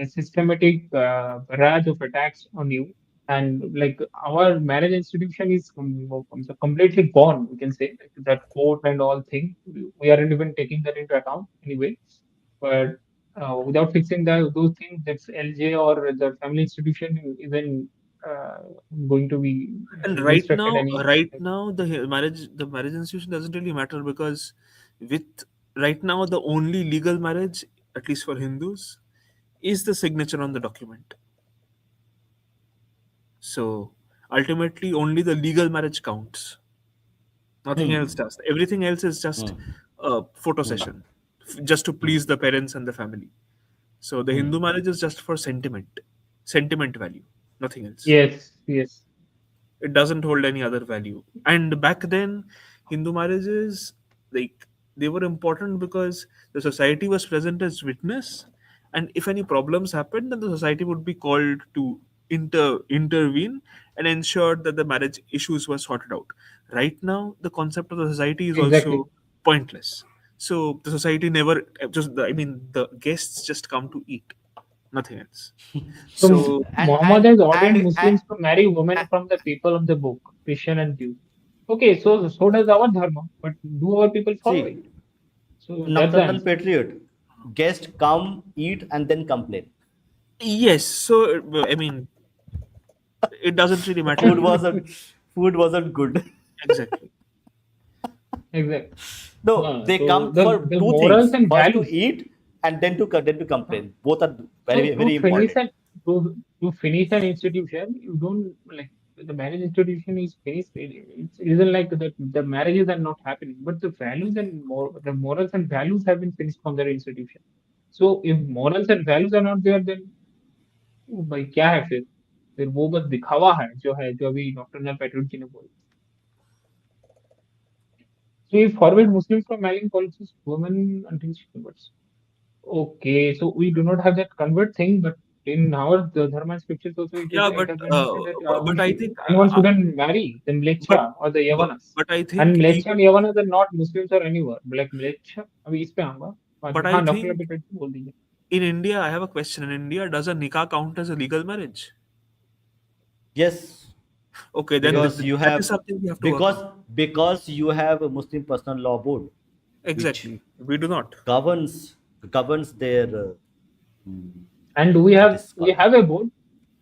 systematic barrage of attacks on you, and like our marriage institution is completely gone, we can say, like that court and all thing. We aren't even taking that into account anyway. But without fixing those things, that's LJ or the family institution even uh, going to be And restructured any. right now, the marriage institution doesn't really matter because with right now the only legal marriage, at least for Hindus, is the signature on the document. So ultimately, only the legal marriage counts. Nothing else does. Everything else is just a photo session, just to please the parents and the family. So the Hindu marriage is just for sentiment value, nothing else. Yes, yes, It doesn't hold any other value. And back then, Hindu marriages, like, they were important because the society was present as witness, and if any problems happened, then the society would be called to intervene and ensure that the marriage issues were sorted out. Right now, the concept of the society is exactly. also pointless. So the society never just I mean the guests just come to eat, nothing else. So So Muhammad has ordained And Muslims to marry women from the people of the book, Christian and Jew. Okay, so does our dharma, but do our people follow it? see, So that's the Nocturnal answer. Patriot, guest come, eat, and then complain. yes, so I mean it doesn't really matter Food either. wasn't food wasn't good. Exactly. Exactly. No, they So come for the two morals things: and first to values. eat, and then to uh, complain. Both are So very very important. to finish an institution, you don't like the marriage institution is finished. It isn't like the marriages are not happening, but the values and the morals and values have been finished from their institution. So if morals and values are not there, then वो भाई क्या है फिर वो बस दिखावा है जो अभी डॉक्टर पेट्रोल जी ने बोला. So he forbid Muslims from marrying polygamous women until she converts. Okay, so we do not have that convert thing, but in our the Dharma scriptures also Yeah, it has been mentioned that but I think anyone shouldn't marry the but Mleccha or the Yavanas. but I And think Mleccha and even Yavanas are not Muslims or anywhere. Like Mleccha, अभी इस पे आऊंगा बाद but में. I हाँ doctor think अभी बोल दीजिए. in India, I have a question. In India, does a nikah count as a legal marriage? Yes, Okay, then because you that is have something we have to work because on. because you have a Muslim personal law board, which Exactly. We do not. governs their mm, And what is we called. have a board.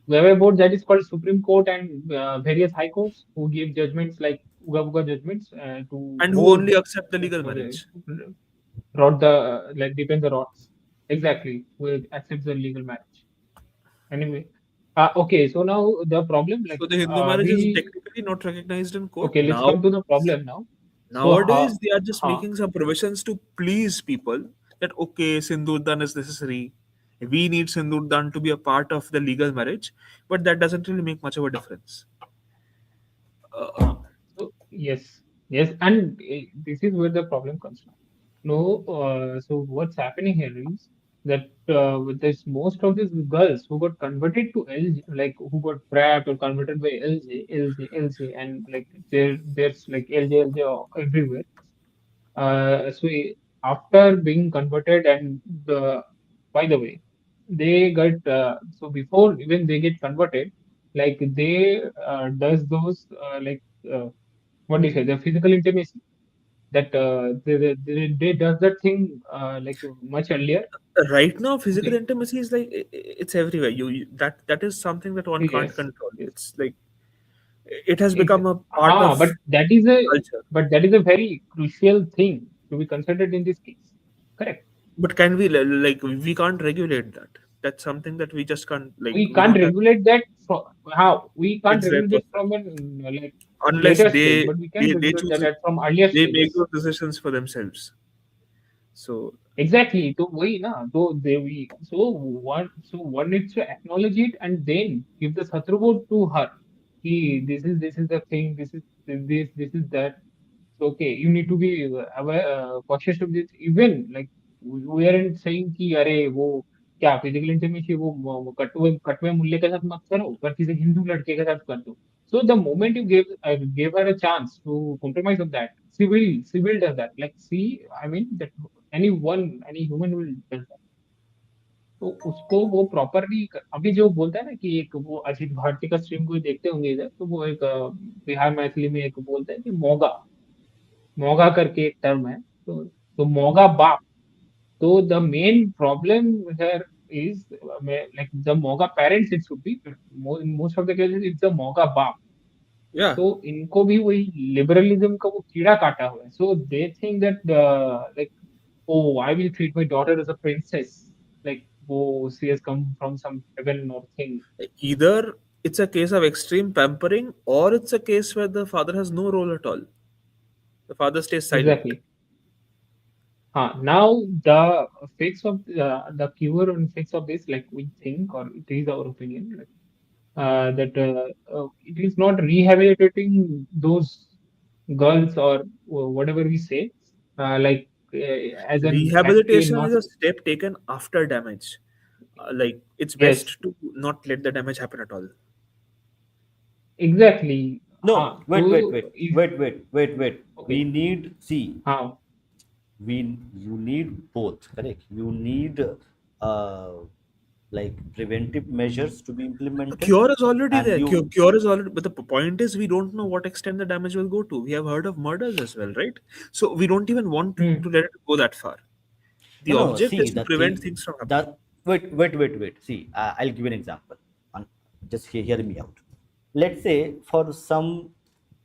We have a board that is called Supreme Court and various high courts who give judgments like Uga Buga judgments to And who who only accept the like legal marriage. rot the like depend the rots. Exactly, who accepts the legal marriage. Anyway, okay. So now the problem like So the Hindu marriage is we technically not recognized in court. okay. Let's come to the problem now. So Nowadays, they are just how making some provisions to please people that okay, Sindurdan is necessary. We need Sindurdan to be a part of the legal marriage, but that doesn't really make much of a difference. Uh, so yes, and this is where the problem comes from. No, so what's happening here is that with this most of these girls who got converted to LG, like who got trapped or converted by LG, and like there's like LJ everywhere. After being converted and by the way, they got so before even they get converted, like they does those what do you say the physical intimacy that they does that thing like much earlier. right now, physical Okay. intimacy is like it's everywhere. That is something that one can't Yes. control. Yes. It's like it has Ex- become a part of culture. but that is a very crucial thing to be considered in this case. Correct. But can we like we can't regulate that? That's something that we just can't like. We We can't don't have regulate that from how we can't it's their regulate it personal from an like unless later stage, but we can they regulate choose that it. from earlier They make stages. those decisions for themselves. So Exactly. तो वही ना तो they we so one needs to acknowledge it and then give the satrubod to her. कि this is the thing. This is that. So, okay, you need to be aware, cautious of this. Even like we aren't saying कि अरे वो क्या physical intimacy वो cutaway मुल्ले के साथ मत करो पर किसी हिंदू लड़के के साथ कर दो. So the moment you gave her a chance to compromise on that, civil does that. Like see, I mean that any human will does that. तो उसको वो प्रॉपरली अभी जो बोलता है ना कि एक वो अजीत भारती का स्ट्रीम कोई देखते होंगे इधर तो वो एक बिहार मैथिली में एक बोलता है कि मोगा मोगा करके एक टर्म है तो मोगा बाप तो the main problem here is like the Moga parents it should be most of the cases it's the Moga बाप. yeah, तो इनको भी वही लिबरलिज्म का वो कीड़ा काटा हुआ है. So they think that like oh I will treat my daughter as a princess like oh she has come from some heaven or thing. either it's a case of extreme pampering or it's a case where the father has no role at all. The father stays silent. Exactly. Now the fix of the cure and fix of this like we think or it is our opinion like that it is not rehabilitating those girls or whatever we say as an actually Rehabilitation not is a step taken after damage. Like it's yes best to not let the damage happen at all. exactly. No, So if wait. We okay need see how we you need both, correct? You need uh like preventive measures to be The implemented, cure is already and there. you Cure is already, but the point is we don't know what extent the damage will go to. We have heard of murders as well, right? So we don't even want hmm, to let it go that far. The no object is see to the prevent thing things from happening. that wait see I'll give you an example. And just hear me out. Let's say for some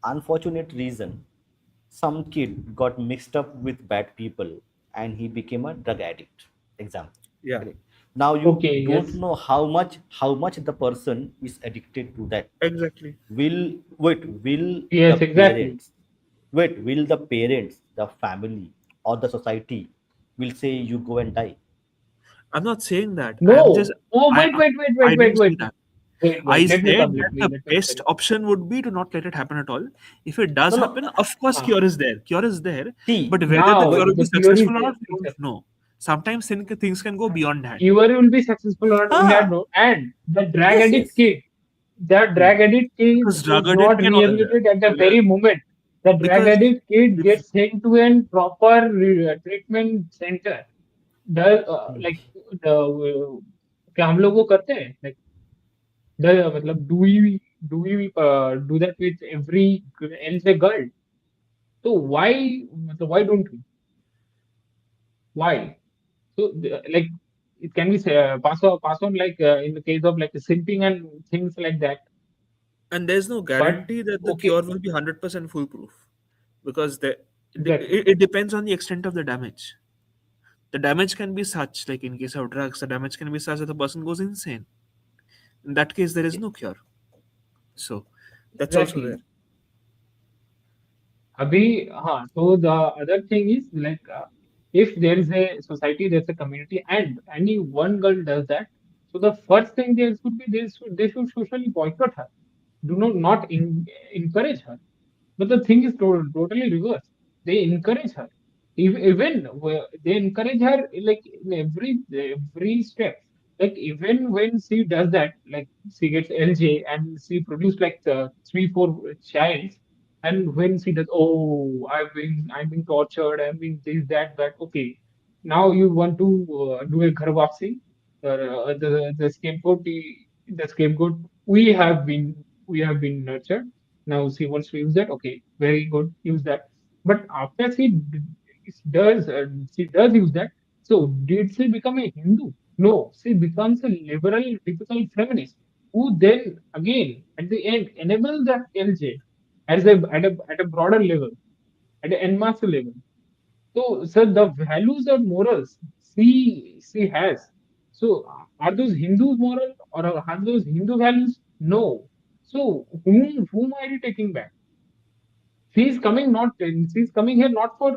unfortunate reason some kid got mixed up with bad people and he became a drug addict, example. Yeah, Correct. Now you Okay, don't yes, know how much the person is addicted to that. exactly. will will the yes, exactly. parents, will the parents, the family, or the society will say you go and die? I'm not saying that. I'm just No. Oh, I wait, wait, wait, I wait, wait, didn't say wait, that. wait, I wait. Let me said complete. that the Let me best complete. option would be to not let it happen at all. If it No, does no. happen, of course, Ah, cure is there. Cure is there. See, But whether the now cure will be the cure is successful or there. not, we don't Exactly. know. Sometimes things can go beyond that. Cure will be successful or not, we had ah, no. And the drag yes, addict yes. kid, that Hmm. drag addict kid Because is drug addict not can rehabilitated at the yeah, very moment. The drag because addict kid if gets sent to a proper treatment center. The Hmm. like the क्या हम लोग वो करते हैं like the मतलब do we do that with every else a girl? So why मतलब why don't we? Why? So like it can be pass on like in the case of like simping and things like that. and there's no But guarantee that the okay, cure will be 100% foolproof, because exactly, it depends on the extent of the damage. The damage can be such, like in case of drugs, the damage can be such that the person goes insane. In that case, there is no cure. So that's also there. exactly. Abhi, so the other thing is like if there is a society, there's a community, and any one girl does that, so the first thing there should be they should socially boycott her. Do not encourage her. But the thing is totally reverse. They encourage her. Even they encourage her like in every step. Like even when she does that, like she gets LJ and she produced like three, four childs, and when she does, oh, I'm being tortured, I'm being this, that, that. Okay, now you want to do a ghar wapsi. The scapegoat, the scapegoat. We have been nurtured. Now she wants to use that. Okay, very good, use that. But after she does use that. So did she become a Hindu? No, she becomes a liberal, typical feminist who then again at the end enables that LJ at a broader level, at an en masse level. So, sir, the values and morals she has. So, are those Hindus moral or are those Hindu values? No. So, whom are you taking back? She's coming here not for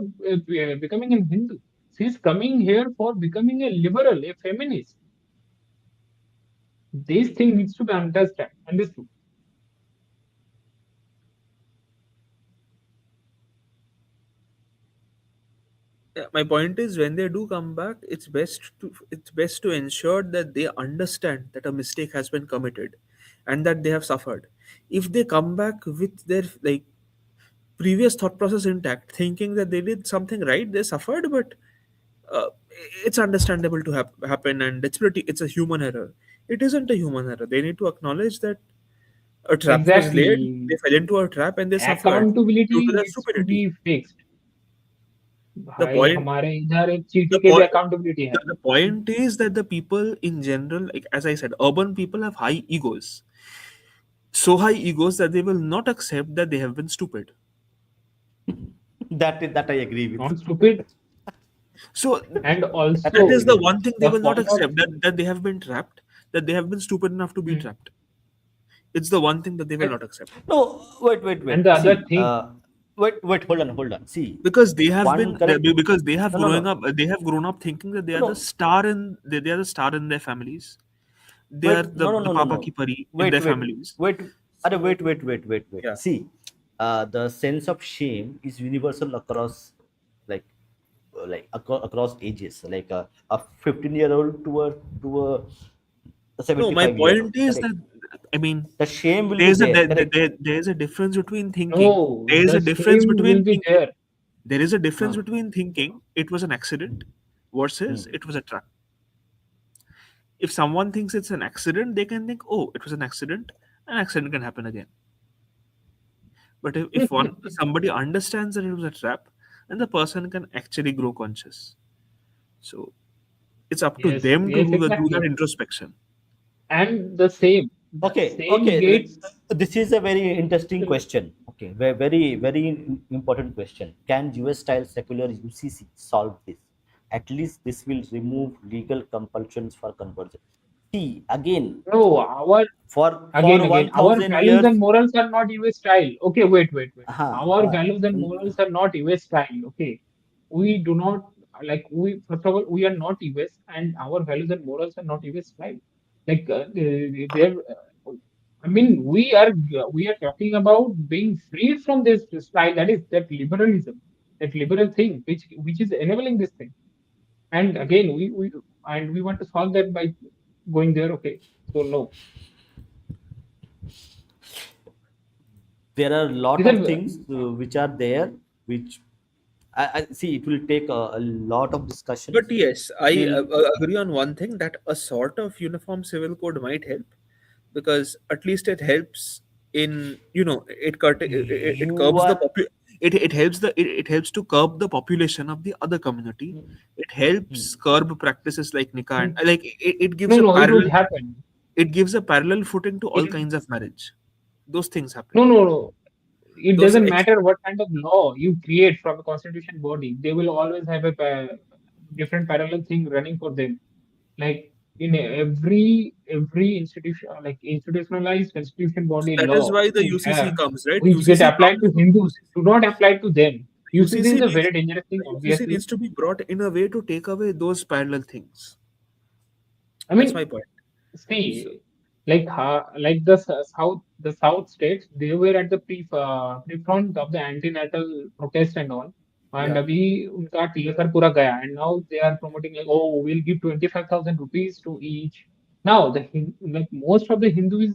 becoming a Hindu. She's coming here for becoming a liberal, a feminist. This thing needs to be understood. Yeah, my point is, when they do come back, it's best to ensure that they understand that a mistake has been committed and that they have suffered. If they come back with their like previous thought process intact, thinking that they did something right, they suffered, but uh, it's understandable to happen, and it's a human error. It isn't a human error. They need to acknowledge that a trap was laid, Exactly. they fell into a trap, and they suffered due Accountability to their needs to stupidity. be fixed. The भाई point हमारे इधर एक चीटी the के भी point accountability है. the point is that the people in general, like as I said, urban people have high egos, so high egos that they will not accept that they have been stupid. That I agree with. Not stupid, So and That I that agree is also the with. one thing they the will not point of accept, that they have been trapped, that they have been stupid enough to be Hmm. trapped. It's the one thing that they will and, not accept, No, wait. and the other See, thing wait, hold on. See, because one correct. they have No. grown up thinking that they are the No, star they are the star in their families. They are wait, the Papa ki pari in wait, their families. wait. So Wait. yeah. See, the sense of shame is universal across, like, across ages. Like a 15-year-old to a No, my 75-year-old. point is Correct. that, I mean, The shame will be there. Correct. there's a difference between thinking. no, There is the a difference shame will between be thinking. there. There is a difference Hmm. between thinking it was an accident Hmm. versus it was a trap. If someone thinks it's an accident, they can think, oh, it was an accident can happen again. But if somebody understands that it was a trap, then the person can actually grow conscious. So it's up to Yes, them to yes, do that exactly. introspection. And the same. The Okay, same okay. gates. This is a very interesting question. Okay, very important question. Can US style secular UCC solve this? At least this will remove legal compulsions for conversion. See, again, No, our for again, our 1000 values years, and morals are not US style. Okay, wait. uh, Our uh, values and morals are not US style. Okay, we do not we first of all we are not US, and our values and morals are not US style. Like they're. I mean, we are talking about being freed from this style. That is that liberalism, that liberal thing, which is enabling this thing. And again, we want to solve that by going there. Okay, so no. there are a lot These of are things which are there, which I see it will take a lot of But discussions yes, I till. agree on one thing, that a sort of uniform civil code might help, because at least it helps in, it You curbs the are it helps it helps to curb the population of the other community. It helps curb practices like nikah, and like it gives no, a no. It would parallel, happen. it gives a parallel footing to all It kinds of marriage. Those things happen. no. It Those doesn't matter what kind of law you create from a constitution body. They will always have a different parallel thing running for them. Like in every institution, like institutionalized constitution body That is law why the would UCC have, comes, right? which get UCC applied to comes. Hindus, do not apply to them. UCC UCC is a needs very dangerous thing, the UCC obviously. needs to be brought in a way to take away those parallel things. I That's my mean, point. So, see, like the South states, they were at the pre-front of the anti-natal protest and all. And yeah. अभी उनका TSR पूरा गया, and now they are promoting like, oh, we'll give 25,000 rupees to each. Now like most of the Hindus,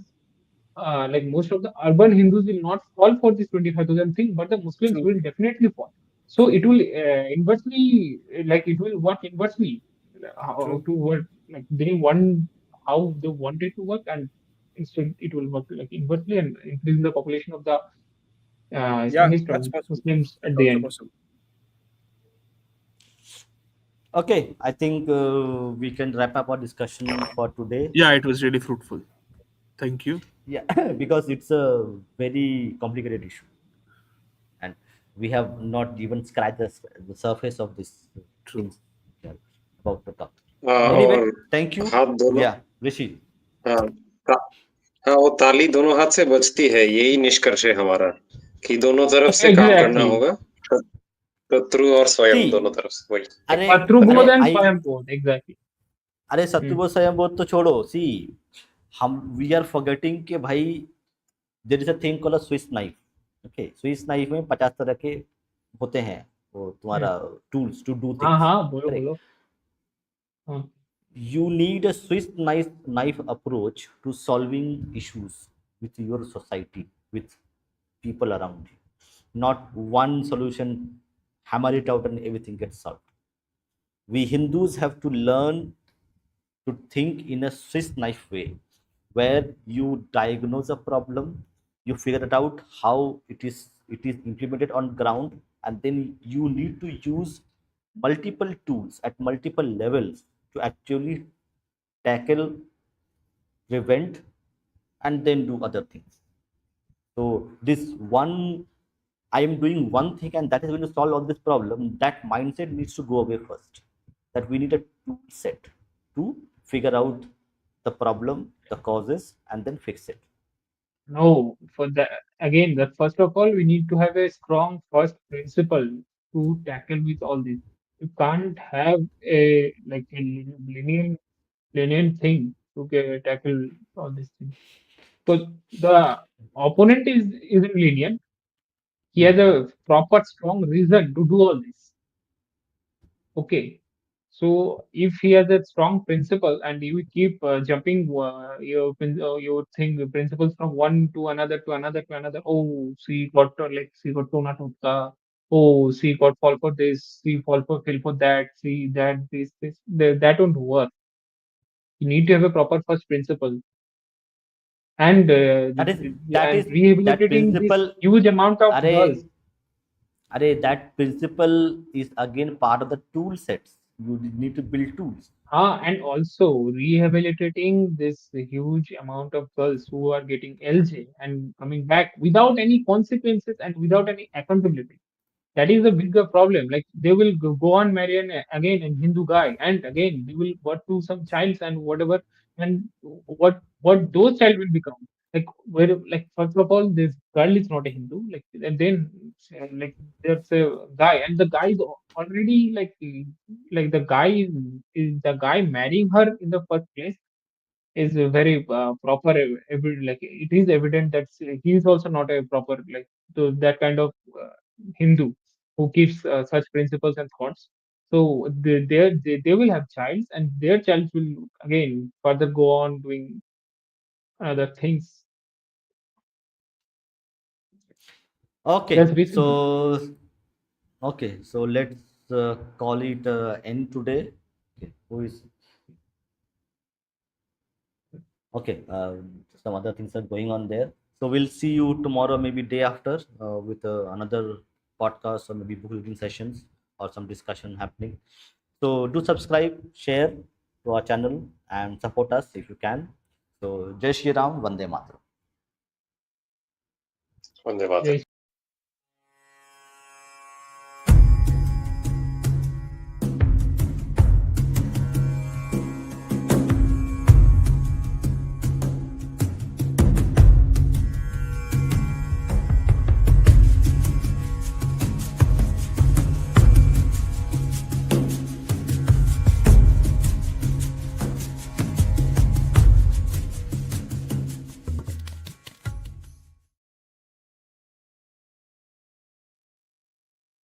like most of the urban Hindus will not fall for this 25,000 thing, but the Muslims True. will definitely fall. So True. it will inversely, like it will work inversely, how True. to work, like they want how they want it to work, and instead it will work like inversely and increase the population of the Yeah, Islamist or that's possible. Muslims at That's the also end. possible. okay. I think we can wrap up our discussion for today. Yeah, it was really fruitful. Thank you. Yeah, because it's a very complicated issue, and we have not even scratched the surface of this True. things we are about to talk. Anyway, और thank you. हाथ दोनों, Yeah, Rishi. हाँ हाँ, वो ताली दोनों हाथ से बजती है, यही निष्कर्ष है हमारा कि दोनों तरफ से काम करना Exactly. होगा, शत्रु और स्वयं दोनों See, तरफ से। वही अरे Patrubodh अरे and I Swayambodh, exactly. अरे Hmm. सत्युबोध स्वयंबोध तो छोड़ो. सी, हम वी आर फॉरगेटिंग कि भाई there is a thing called a Swiss knife. Okay, Swiss knife में 50 तरह के होते हैं, वो Hmm. तुम्हारा टूल्स टू डू हाँ थिंग्स. हाँ, बोलो करेक्ट. बोलो. हाँ. You need a Swiss knife approach to solving issues with your society, with people around you. Not one solution, hammer it out and everything gets solved. We Hindus have to learn to think in a Swiss knife way, where you diagnose a problem, you figure it out how it is implemented on ground, and then you need to use multiple tools at multiple levels to actually tackle, prevent, and then do other things. So this one, I am doing one thing and that is going to solve all this problem. That mindset needs to go away first. That we need a tool set to figure out the problem, the causes, and then fix it. No, for that again, that first of all, we need to have a strong first principle to tackle with all this. You can't have a like a lenient thing to tackle all these things. Because the opponent isn't lenient. He has a proper strong reason to do all this. Okay. So if he has a strong principle and you keep jumping your thing principles from one to another to another to another. Oh, she got she got tona totka. Oh, she got fall for this. She fall for fail for that. See that this that don't work. You need to have a proper first principle, and That is that and is that rehabilitating this principle. huge amount of Array, girls. that principle is again part of the tool sets. You need to build tools. And also rehabilitating this huge amount of girls who are getting LJ and coming back without any consequences and without any accountability. That is the bigger problem. Like they will go on marry again a Hindu guy, and again they will birth to some child and whatever, and what those child will become. Like where, like first of all, this girl is not a Hindu. Like and then like there's a guy, and the guy is already like the guy is the guy marrying her in the first place is a very proper like it is evident that he is also not a proper like that kind of Hindu who keeps such principles and thoughts. So they will have child, and their child will again further go on doing other things. That's Okay, reasonable. so let's call it end today. Okay, who is okay? Some other things are going on there. So we'll see you tomorrow, maybe day after, with another podcast or maybe book reading sessions or some discussion happening. So do subscribe, share to our channel, and support us if you can. So Jai Shri Ram, Vande Mataram. Vande Mataram.